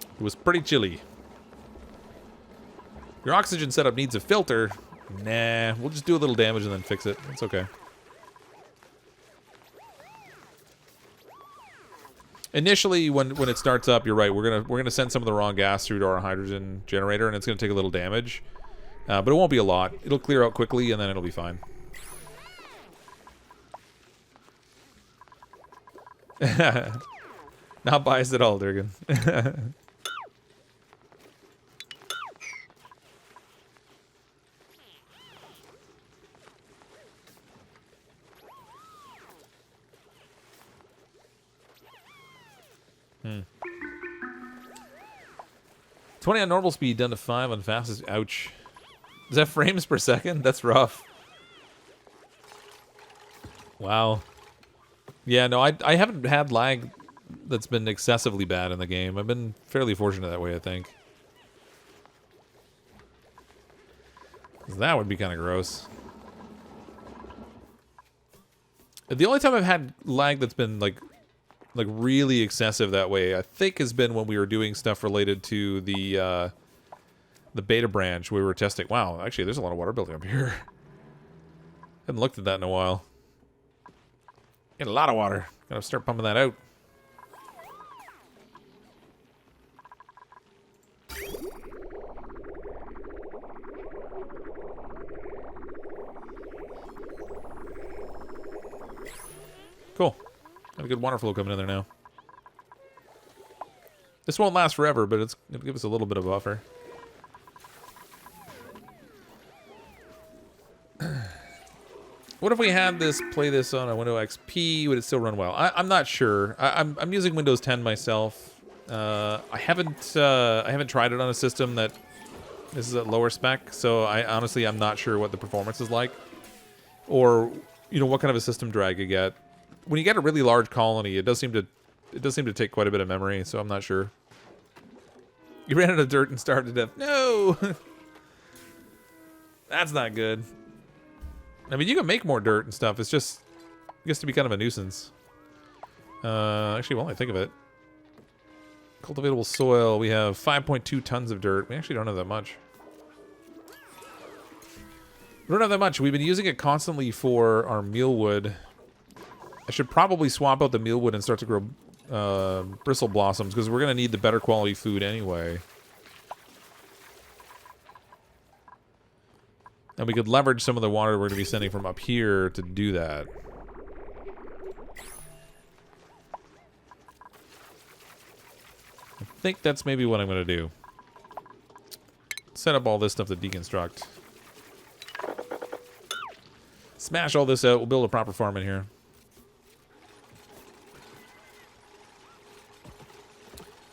It was pretty chilly. Your oxygen setup needs a filter. Nah, we'll just do a little damage and then fix it. It's okay. Initially, when it starts up, you're right. We're gonna send some of the wrong gas through to our hydrogen generator, and it's gonna take a little damage, but it won't be a lot. It'll clear out quickly, and then it'll be fine. Not biased at all, Durgan. Hmm. 20 on normal speed, down to 5 on fastest. Ouch. Is that frames per second? That's rough. Wow. Yeah, no, I haven't had lag that's been excessively bad in the game. I've been fairly fortunate that way, I think. 'Cause that would be kind of gross. The only time I've had lag that's been like really excessive that way, I think, has been when we were doing stuff related to the beta branch. We were testing. Wow, actually, there's a lot of water building up here. Haven't looked at that in a while. Get a lot of water. Gotta start pumping that out. Cool. Got a good water flow coming in there now. This won't last forever, but it'll give us a little bit of buffer. What if we had this play this on a Windows XP? Would it still run well? I'm not sure. I'm using Windows 10 myself. I haven't tried it on a system that is at lower spec, so I'm not sure what the performance is like, or what kind of a system drag you get. When you get a really large colony, it does seem to take quite a bit of memory, so I'm not sure. You ran out of dirt and starved to death. No! That's not good. I mean, you can make more dirt and stuff. It's just, it gets to be kind of a nuisance. Actually, while I think of it. Cultivatable soil. We have 5.2 tons of dirt. We actually don't have that much. We don't have that much. We've been using it constantly for our mealwood. I should probably swap out the mealwood and start to grow bristle blossoms, because we're going to need the better quality food anyway. And we could leverage some of the water we're going to be sending from up here to do that. I think that's maybe what I'm going to do. Set up all this stuff to deconstruct. Smash all this out. We'll build a proper farm in here.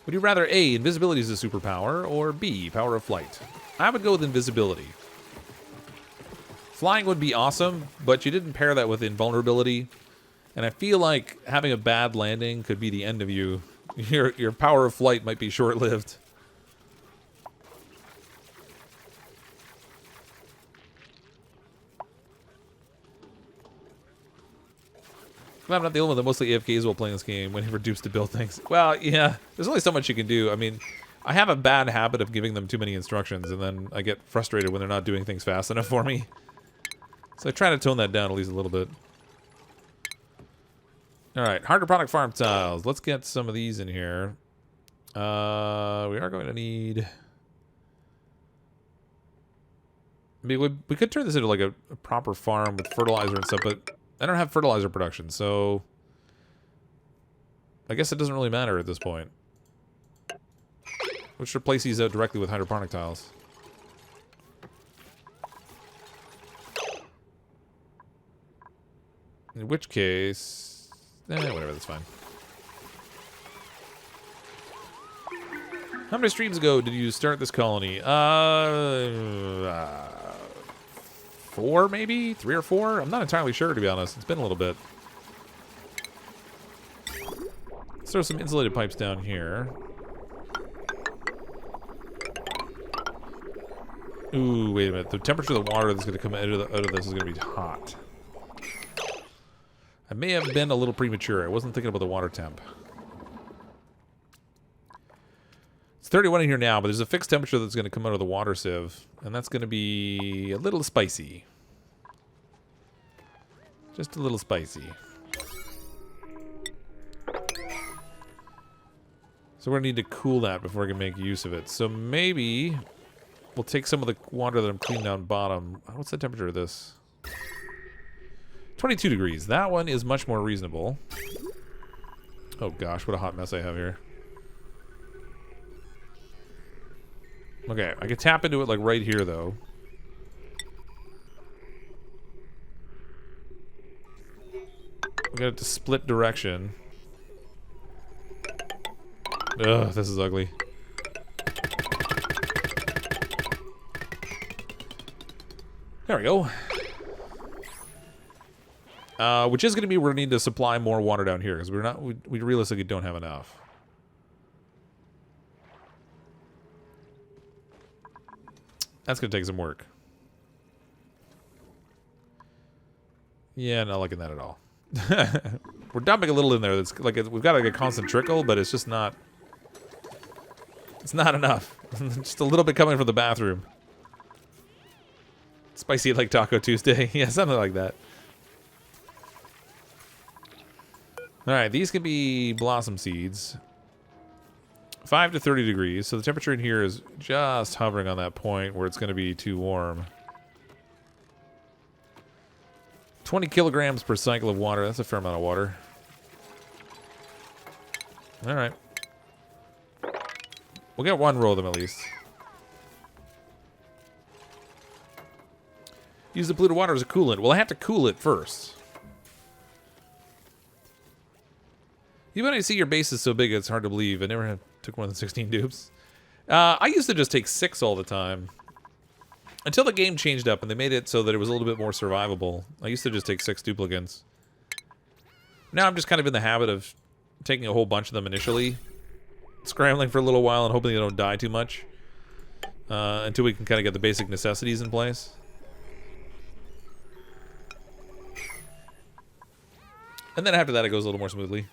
Would you rather A, invisibility is a superpower, or B, power of flight? I would go with invisibility. Flying would be awesome, but you didn't pair that with invulnerability. And I feel like having a bad landing could be the end of you. Your power of flight might be short-lived. I'm not the only one that mostly AFKs while playing this game, waiting for dupes to build things. Well, yeah, there's only so much you can do. I mean, I have a bad habit of giving them too many instructions, and then I get frustrated when they're not doing things fast enough for me. So I try to tone that down at least a little bit. Alright, hydroponic farm tiles. Let's get some of these in here. We are going to need... I mean, we could turn this into like a proper farm with fertilizer and stuff, but I don't have fertilizer production, so... I guess it doesn't really matter at this point. We'll just replace these out directly with hydroponic tiles. In which case... whatever, that's fine. How many streams ago did you start this colony? 4 maybe? 3 or 4? I'm not entirely sure, to be honest. It's been a little bit. Let's throw some insulated pipes down here. Ooh, wait a minute. The temperature of the water that's going to come out of this is going to be hot. I may have been a little premature. I wasn't thinking about the water temp. It's 31 in here now, but there's a fixed temperature that's going to come out of the water sieve, and that's going to be a little spicy. Just a little spicy. So we're going to need to cool that before we can make use of it. So maybe we'll take some of the water that I'm cleaning down bottom. What's the temperature of this? 22 degrees. That one is much more reasonable. Oh gosh, what a hot mess I have here. Okay, I can tap into it like right here though. We got it to split direction. Ugh, this is ugly. There we go. Which is going to be we're going to need to supply more water down here because we realistically don't have enough. That's going to take some work. Yeah, not liking that at all. We're dumping a little in there. That's like we've got like a constant trickle, but it's just not. It's not enough. Just a little bit coming from the bathroom. Spicy like Taco Tuesday. Yeah, something like that. Alright, these can be blossom seeds. 5 to 30 degrees, so the temperature in here is just hovering on that point where it's going to be too warm. 20 kilograms per cycle of water. That's a fair amount of water. Alright. We'll get one row of them at least. Use the polluted water as a coolant. Well, I have to cool it first. Even when I see your base is so big, it's hard to believe. I never took more than 16 dupes. I used to just take 6 all the time. Until the game changed up and they made it so that it was a little bit more survivable. I used to just take 6 duplicants. Now I'm just kind of in the habit of taking a whole bunch of them initially. Scrambling for a little while and hoping they don't die too much. Until we can kind of get the basic necessities in place. And then after that it goes a little more smoothly.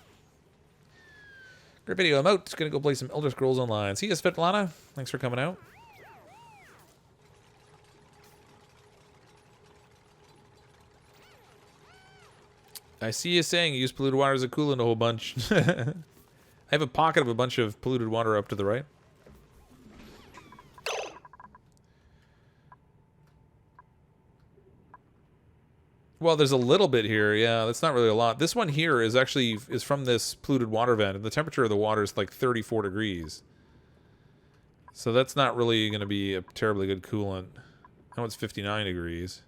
Great video, I'm out. Just gonna go play some Elder Scrolls Online. See you, Svetlana. Thanks for coming out. I see you saying you use polluted water as a coolant a whole bunch. I have a pocket of a bunch of polluted water up to the right. Well, there's a little bit here. Yeah, that's not really a lot. This one here is actually from this polluted water vent, and the temperature of the water is like 34 degrees. So that's not really going to be a terribly good coolant. Now it's 59 degrees.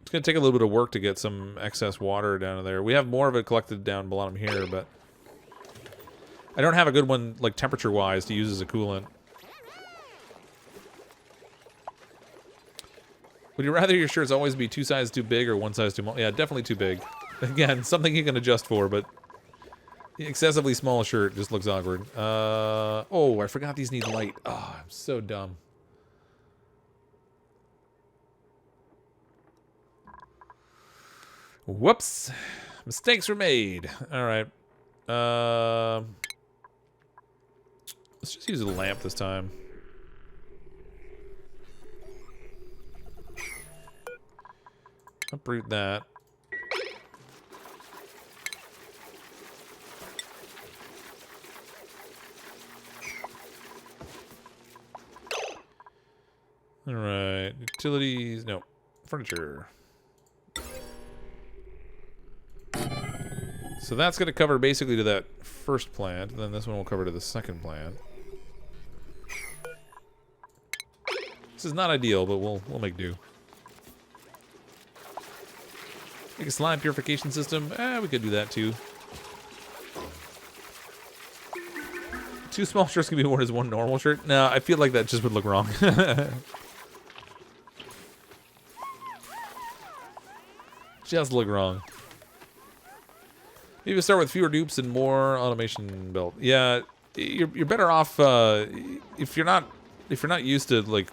It's going to take a little bit of work to get some excess water down there. We have more of it collected down bottom here, but I don't have a good one, like, temperature-wise to use as a coolant. Would you rather your shirts always be 2 sizes too big or 1 size too small? Yeah, definitely too big. Again, something you can adjust for, but the excessively small shirt just looks awkward. Oh, I forgot these need light. Oh, I'm so dumb. Whoops. Mistakes were made. All right. Let's just use a lamp this time. Uproot that. All right. Utilities. No. Furniture. So that's going to cover basically to that first plant. And then this one will cover to the second plant. This is not ideal, but we'll make do. Make a slime purification system. We could do that too. 2 small shirts can be worn as 1 normal shirt. No, I feel like that just would look wrong. Just look wrong. Maybe start with fewer dupes and more automation built. Yeah, you're better off if you're not used to like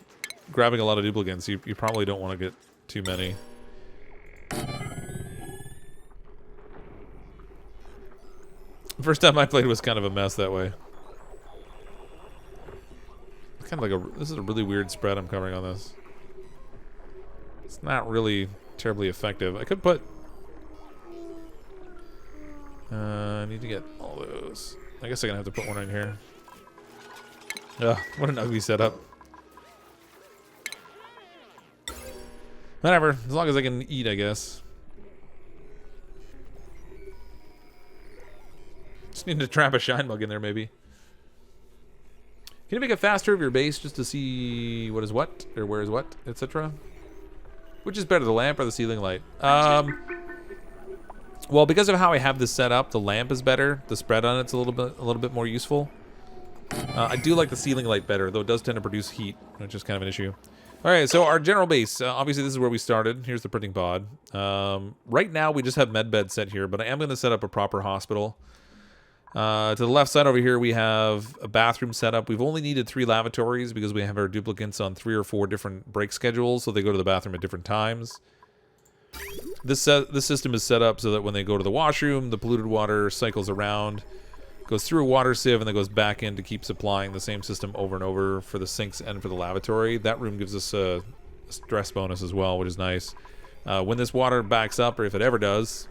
grabbing a lot of duplicants. You probably don't want to get too many. The first time I played was kind of a mess that way. It's kind of like this is a really weird spread I'm covering on this. It's not really terribly effective. I could put. I need to get all those. I guess I'm gonna have to put one in here. Ugh, what an ugly setup. Whatever, as long as I can eat, I guess. Just need to trap a shine bug in there, maybe. Can you make it faster of your base just to see what is what, or where is what, etc.? Which is better, the lamp or the ceiling light? Well, because of how I have this set up, the lamp is better. The spread on it's a little bit more useful. I do like the ceiling light better, though it does tend to produce heat, which is kind of an issue. All right, so our general base. Obviously, this is where we started. Here's the printing pod. Right now, we just have med beds set here, but I am going to set up a proper hospital. To the left side over here, we have a bathroom set up. We've only needed 3 lavatories because we have our duplicants on 3 or 4 different break schedules, so they go to the bathroom at different times. This system is set up so that when they go to the washroom, the polluted water cycles around, goes through a water sieve, and then goes back in to keep supplying the same system over and over for the sinks and for the lavatory. That room gives us a stress bonus as well, which is nice. When this water backs up, or if it ever does,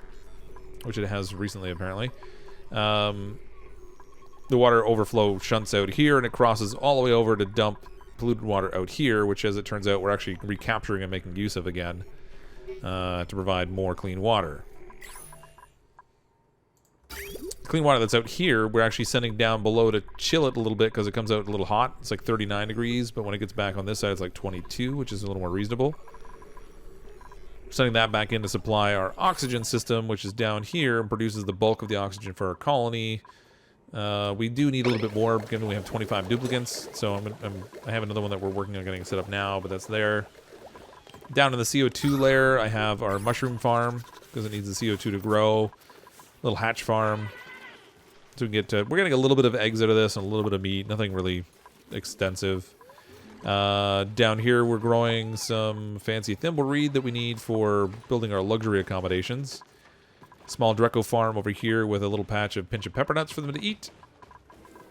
which it has recently apparently, the water overflow shunts out here, and it crosses all the way over to dump polluted water out here, which, as it turns out, we're actually recapturing and making use of again to provide more clean water. Clean water that's out here, we're actually sending down below to chill it a little bit because it comes out a little hot. It's like 39 degrees, but when it gets back on this side, it's like 22, which is a little more reasonable. Sending that back in to supply our oxygen system, which is down here and produces the bulk of the oxygen for our colony. We do need a little bit more, given we have 25 duplicants. So I have another one that we're working on getting set up now, but that's there. Down in the CO2 layer, I have our mushroom farm because it needs the CO2 to grow. Little hatch farm. So we can get we're getting a little bit of eggs out of this and a little bit of meat. Nothing really extensive. Down here, we're growing some fancy thimbleweed that we need for building our luxury accommodations. Small Dreco farm over here with a little patch of pinch of pepper nuts for them to eat.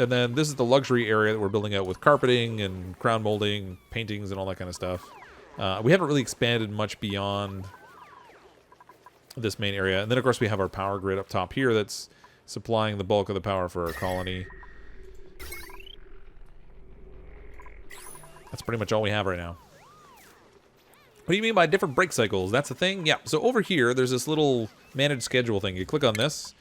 And then this is the luxury area that we're building out with carpeting and crown molding, paintings, and all that kind of stuff. We haven't really expanded much beyond this main area. And then, of course, we have our power grid up top here that's supplying the bulk of the power for our colony. That's pretty much all we have right now. What do you mean by different break cycles? That's a thing? Yeah. So over here, there's this little manage schedule thing. You click on this,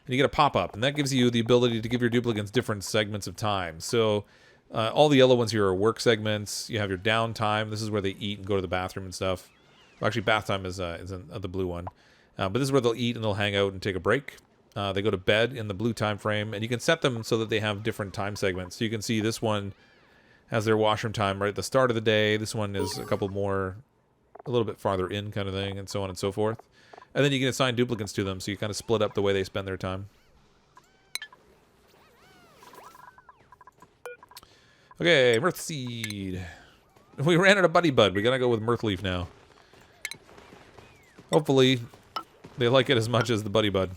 and you get a pop-up. And that gives you the ability to give your duplicants different segments of time. So all the yellow ones here are work segments. You have your downtime. This is where they eat and go to the bathroom and stuff. Well, actually, bath time is in the blue one. But this is where they'll eat and they'll hang out and take a break. They go to bed in the blue time frame, and you can set them so that they have different time segments. So you can see this one has their washroom time right at the start of the day. This one is a couple more, a little bit farther in kind of thing, and so on and so forth. And then you can assign duplicants to them, so you kind of split up the way they spend their time. Okay, Mirth Seed. We ran out of Buddy Bud. We gotta go with Mirth Leaf now. Hopefully, they like it as much as the Buddy Bud.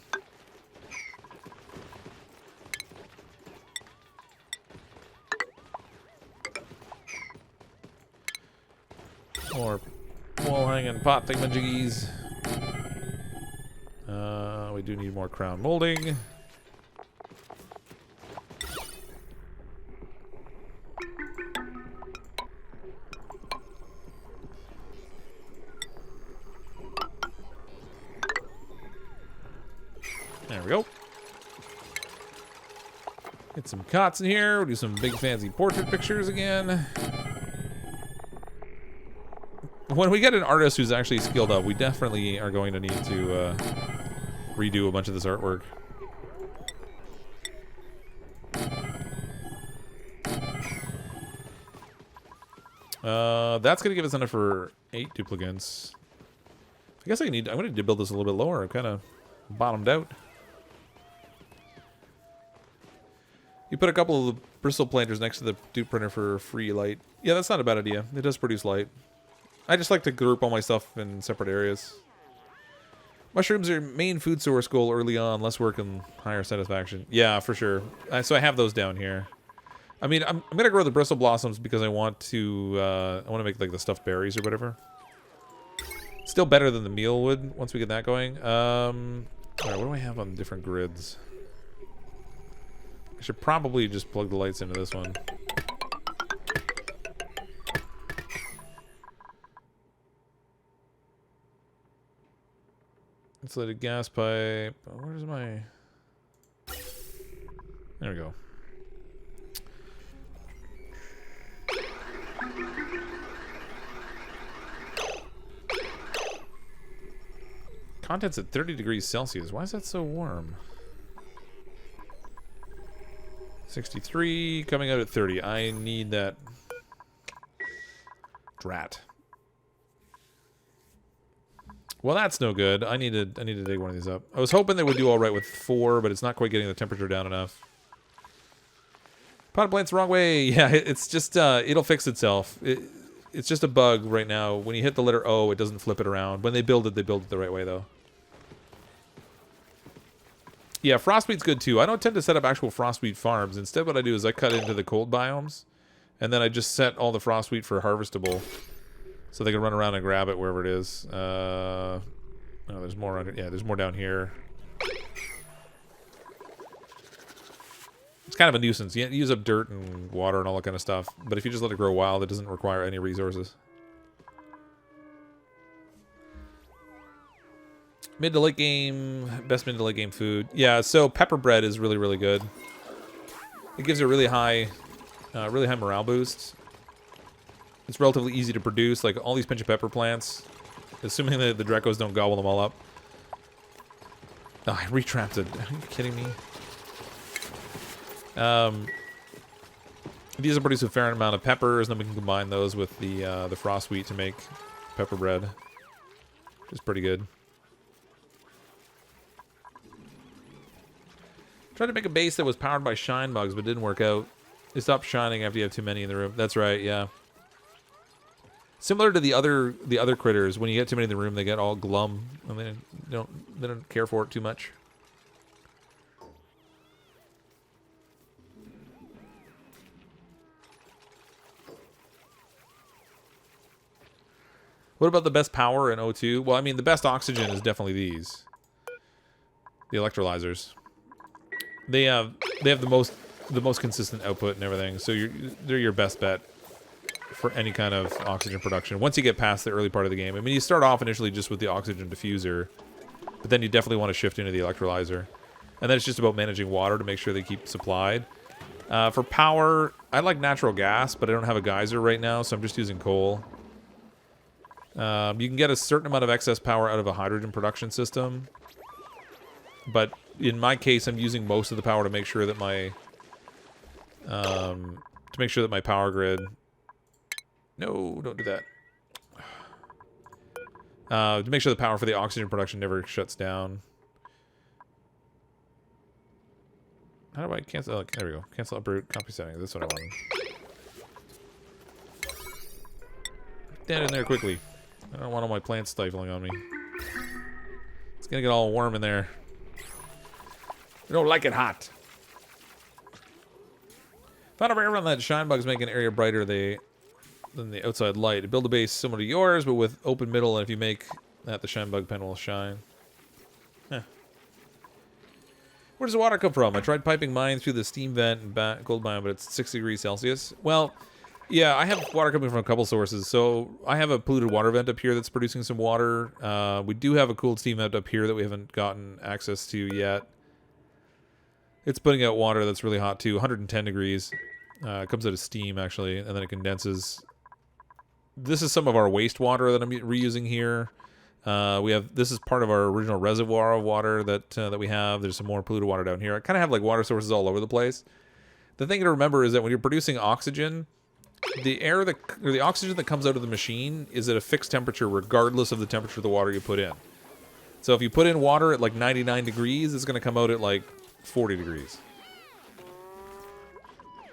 More wall hanging pot thingamajiggies. We do need more crown molding. There we go. Get some cots in here. We'll do some big fancy portrait pictures again. When we get an artist who's actually skilled up, we definitely are going to need to redo a bunch of this artwork. That's going to give us enough for 8 duplicants. I guess I'm going to need to build this a little bit lower. I'm kind of bottomed out. You put a couple of the bristle planters next to the dupe printer for free light. Yeah, that's not a bad idea. It does produce light. I just like to group all my stuff in separate areas. Mushrooms are main food source goal early on. Less work and higher satisfaction. Yeah, for sure. So I have those down here. I mean, I'm gonna grow the bristle blossoms because I want to make like the stuffed berries or whatever. Still better than the meal would once we get that going. All right, what do I have on different grids? I should probably just plug the lights into this one. Insulated gas pipe. Oh, where's my... There we go. Contents at 30 degrees Celsius. Why is that so warm? 63, coming out at 30. I need that. Drat. Well, that's no good. I need to dig one of these up. I was hoping they would do all right with 4, but it's not quite getting the temperature down enough. Pot plant's the wrong way. Yeah, it's just it'll fix itself. It's just a bug right now. When you hit the letter O, it doesn't flip it around. When they build it the right way though. Yeah, frostweed's good too. I don't tend to set up actual frostweed farms. Instead, what I do is I cut into the cold biomes, and then I just set all the frostweed for harvestable. So they can run around and grab it wherever it is. Oh, there's more under, yeah, there's more down here. It's kind of a nuisance. You use up dirt and water and all that kind of stuff. But if you just let it grow wild, it doesn't require any resources. Mid to late game, best mid to late game food. Yeah, so pepper bread is really, really good. It gives you a really high morale boost. It's relatively easy to produce, like all these pinch of pepper plants, assuming that the Drecos don't gobble them all up. Oh, I retrapped it. Are you kidding me? These will produce a fair amount of peppers, and then we can combine those with the frost wheat to make pepper bread, which is pretty good. Tried to make a base that was powered by shine bugs, but didn't work out. They stopped shining after you have too many in the room. That's right, yeah. Similar to the other critters, when you get too many in the room, they get all glum, and they don't care for it too much. What about the best power in O2? Well, I mean, the best oxygen is definitely these, the electrolyzers. They have the most consistent output and everything, so they're your best bet for any kind of oxygen production. Once you get past the early part of the game, I mean, you start off initially just with the oxygen diffuser, but then you definitely want to shift into the electrolyzer, and then it's just about managing water to make sure they keep supplied. For power, I like natural gas, but I don't have a geyser right now, so I'm just using coal. You can get a certain amount of excess power out of a hydrogen production system. But in my case, I'm using most of the power to make sure that my power grid. No, don't do that. To make sure the power for the oxygen production never shuts down. How do I cancel? Oh, there we go. Cancel uproot. Copy settings. That's what I wanted. Get in there quickly. I don't want all my plants stifling on me. It's gonna get all warm in there. I don't like it hot. Found a rare one that shine bugs make an area brighter than the outside light. Build a base similar to yours, but with open middle, and if you make that, the shine bug pen will shine. Huh. Where does the water come from? I tried piping mine through the steam vent and cold biome, but it's 60 degrees Celsius. Well, yeah, I have water coming from a couple sources. So I have a polluted water vent up here that's producing some water. We do have a cooled steam vent up here that we haven't gotten access to yet. It's putting out water that's really hot too, 110 degrees. It comes out of steam actually, and then it condenses. This is some of our wastewater that I'm reusing here. This is part of our original reservoir of water that we have. There's some more polluted water down here. I kind of have like water sources all over the place. The thing to remember is that when you're producing oxygen, the oxygen that comes out of the machine is at a fixed temperature regardless of the temperature of the water you put in. So if you put in water at like 99 degrees, it's going to come out at like 40 degrees.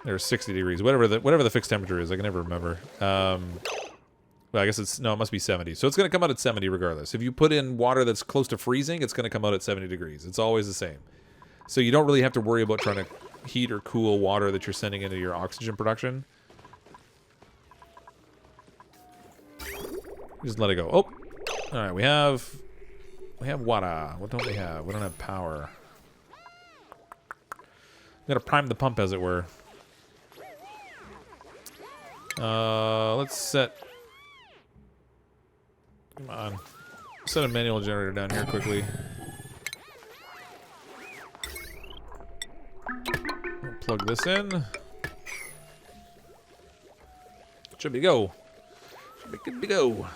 Or 60 degrees, whatever the fixed temperature is. I can never remember. Well, I guess it must be 70. So it's going to come out at 70 regardless. If you put in water that's close to freezing, it's going to come out at 70 degrees. It's always the same. So you don't really have to worry about trying to heat or cool water that you're sending into your oxygen production. Just let it go. Oh, all right. We have water. What don't we have? We don't have power. We gotta prime the pump, as it were. Let's set. Come on. Set a manual generator down here quickly. We'll plug this in. Should be go. Should be good to go.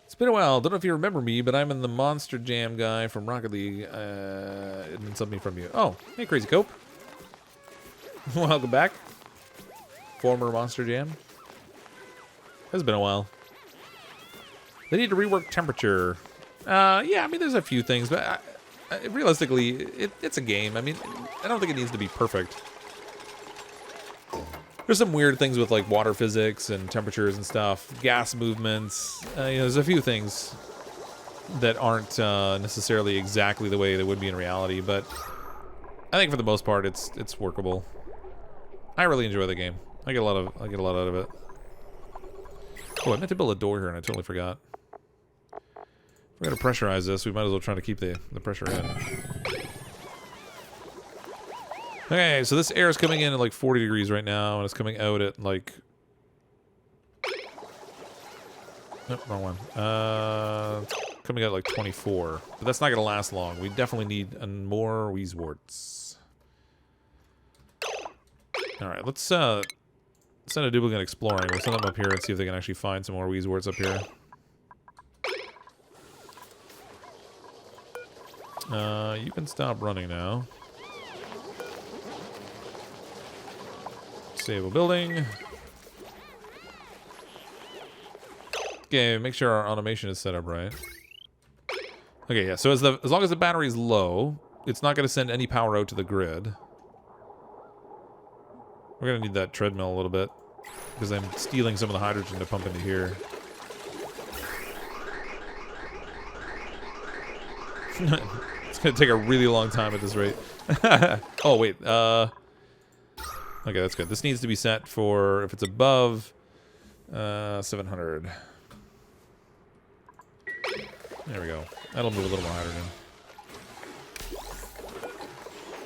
It's been a while. Don't know if you remember me, but I'm in the Monster Jam guy from Rocket League. And something from you. Oh, hey, Crazy Cope. Welcome back. Former Monster Jam. It's been a while. They need to rework temperature. Yeah, I mean, there's a few things, but realistically, it's a game. I mean, I don't think it needs to be perfect. There's some weird things with like water physics and temperatures and stuff, gas movements. There's a few things that aren't necessarily exactly the way they would be in reality, but I think for the most part, it's workable. I really enjoy the game. I get a lot out of it. Oh, I meant to build a door here and I totally forgot. If we're gonna pressurize this, we might as well try to keep the pressure in. Okay, so this air is coming in at like 40 degrees right now, and it's coming out at like... Nope, wrong one. Coming out at like 24. But that's not going to last long. We definitely need more Wheezeworts. Alright, let's send a duplicant exploring. We'll send them up here and see if they can actually find some more Wheezeworts up here. You can stop running now. Save building. Okay, make sure our automation is set up right. Okay, yeah. So as long as the battery is low, it's not going to send any power out to the grid. We're going to need that treadmill a little bit because I'm stealing some of the hydrogen to pump into here. It's going to take a really long time at this rate. Oh, wait. Okay, that's good. This needs to be set for, if it's above 700. There we go. That'll move a little more hydrogen.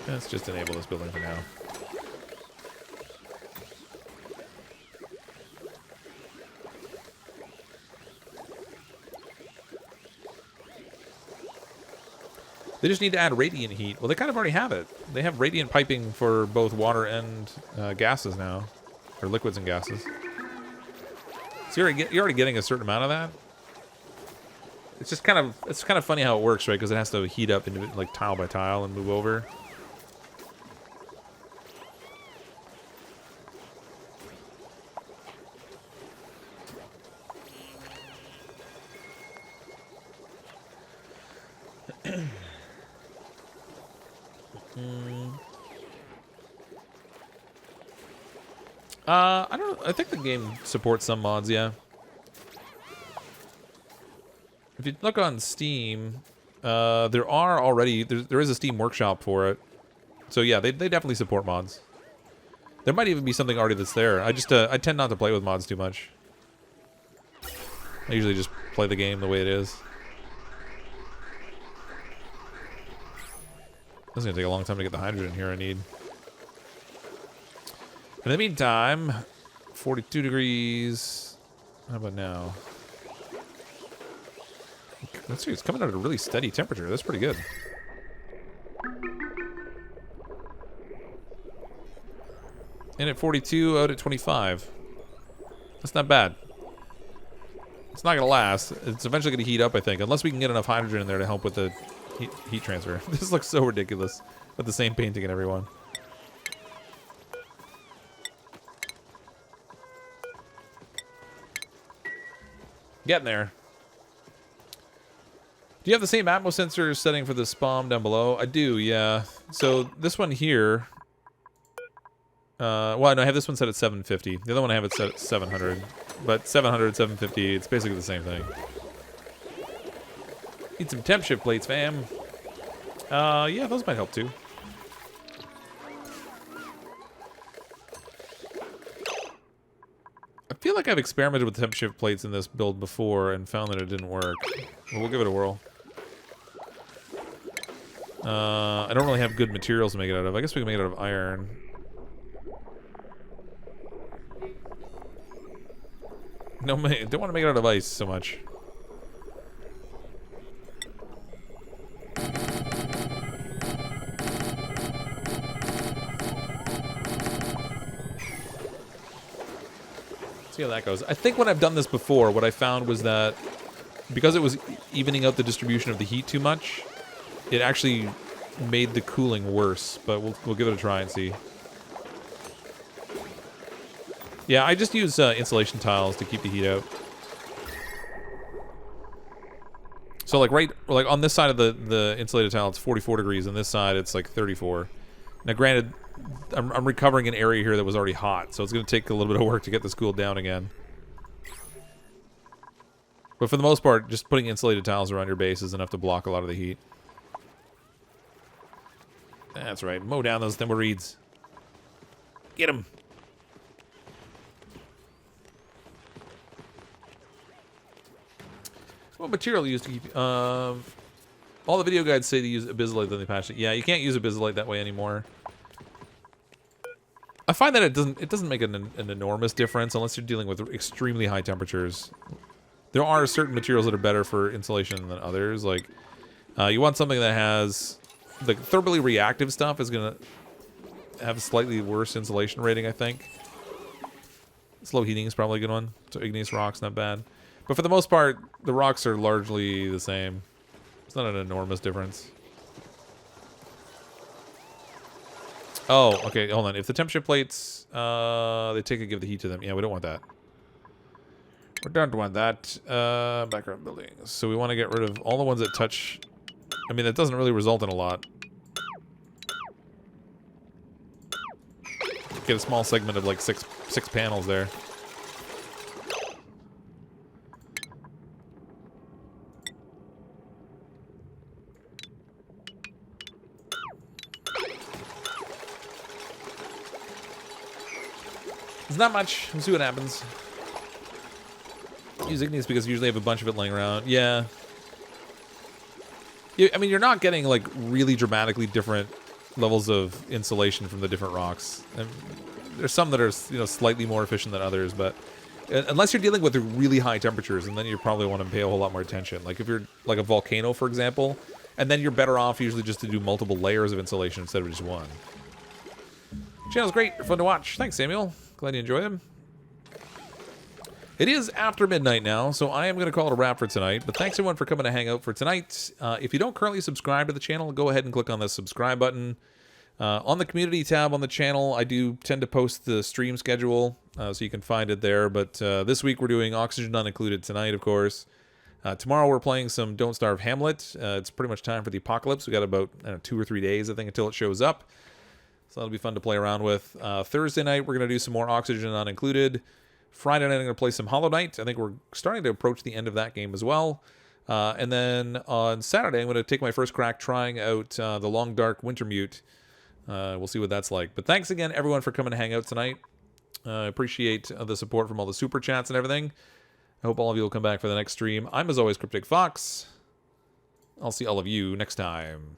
Let's just enable this building for now. They just need to add radiant heat. Well, they kind of already have it. They have radiant piping for both water and gases now. Or liquids and gases. So you're already getting a certain amount of that. It's just kind of funny how it works, right? Because it has to heat up into like tile by tile and move over. I don't know. I think the game supports some mods, yeah. If you look on Steam, there is a Steam workshop for it. So yeah, they definitely support mods. There might even be something already that's there. I tend not to play with mods too much. I usually just play the game the way it is. This is gonna take a long time to get the hydrogen here I need. In the meantime, 42 degrees. How about now? Let's see, it's coming out at a really steady temperature. That's pretty good. In at 42, out at 25. That's not bad. It's not gonna last. It's eventually gonna heat up, I think, unless we can get enough hydrogen in there to help with the heat transfer. This looks so ridiculous with the same painting and everyone. Getting there. Do you have the same atmo sensor setting for the SPOM down below? I do, yeah. So this one here. Well, no, I have this one set at 750. The other one I have it set at 700. But 700, 750, it's basically the same thing. Need some temp shift plates, fam. Yeah, those might help too. I feel like I've experimented with temp shift plates in this build before and found that it didn't work. Well, we'll give it a whirl. I don't really have good materials to make it out of. I guess we can make it out of iron. No, don't want to make it out of ice so much. See how that goes. I think when I've done this before, what I found was that because it was evening out the distribution of the heat too much, it actually made the cooling worse. But we'll give it a try and see. Yeah, I just use insulation tiles to keep the heat out. So like like on this side of the insulated tile, it's 44 degrees, and this side it's like 34. Now, granted, I'm recovering an area here that was already hot, so it's going to take a little bit of work to get this cooled down again. But for the most part, just putting insulated tiles around your base is enough to block a lot of the heat. That's right. Mow down those thimbleweeds. Get them. What material you use to keep... all the video guides say to use abyssalite, then they patched it. Yeah, you can't use abyssalite that way anymore. I find that it doesn't make an enormous difference unless you're dealing with extremely high temperatures. There are certain materials that are better for insulation than others. Like, you want something that has... The thermally reactive stuff is going to have a slightly worse insulation rating, I think. Slow heating is probably a good one. So igneous rock's not bad. But for the most part, the rocks are largely the same. It's not an enormous difference. Oh, okay, hold on. If the temperature plates, they take and give the heat to them. Yeah, we don't want that. We don't want that. Background buildings. So we want to get rid of all the ones that touch... I mean, that doesn't really result in a lot. Get a small segment of like six panels there. It's not much. We'll see what happens. Use igneous because you usually have a bunch of it laying around. Yeah. I mean, you're not getting like really dramatically different levels of insulation from the different rocks. And there's some that are, you know, slightly more efficient than others, but unless you're dealing with really high temperatures, and then you probably want to pay a whole lot more attention. Like if you're like a volcano, for example, And then you're better off usually just to do multiple layers of insulation instead of just one. Channel's great. Fun to watch. Thanks, Samuel. Glad you enjoy them. It is after midnight now, so I am going to call it a wrap for tonight. But thanks, everyone, for coming to hang out for tonight. If you don't currently subscribe to the channel, go ahead and click on the subscribe button. On the community tab on the channel, I do tend to post the stream schedule, so you can find it there. But this week we're doing Oxygen Not Included tonight, of course. Tomorrow we're playing some Don't Starve Hamlet. It's pretty much time for the apocalypse. We got about 2 or 3 days, I think, until it shows up. So that'll be fun to play around with. Thursday night we're going to do some more Oxygen Not Included. Friday night I'm going to play some Hollow Knight. I think we're starting to approach the end of that game as well. And then on Saturday I'm going to take my first crack trying out the Long Dark Wintermute. We'll see what that's like. But thanks again, everyone, for coming to hang out tonight. I appreciate the support from all the super chats and everything. I hope all of you will come back for the next stream. I'm, as always, CrypticFox. I'll see all of you next time.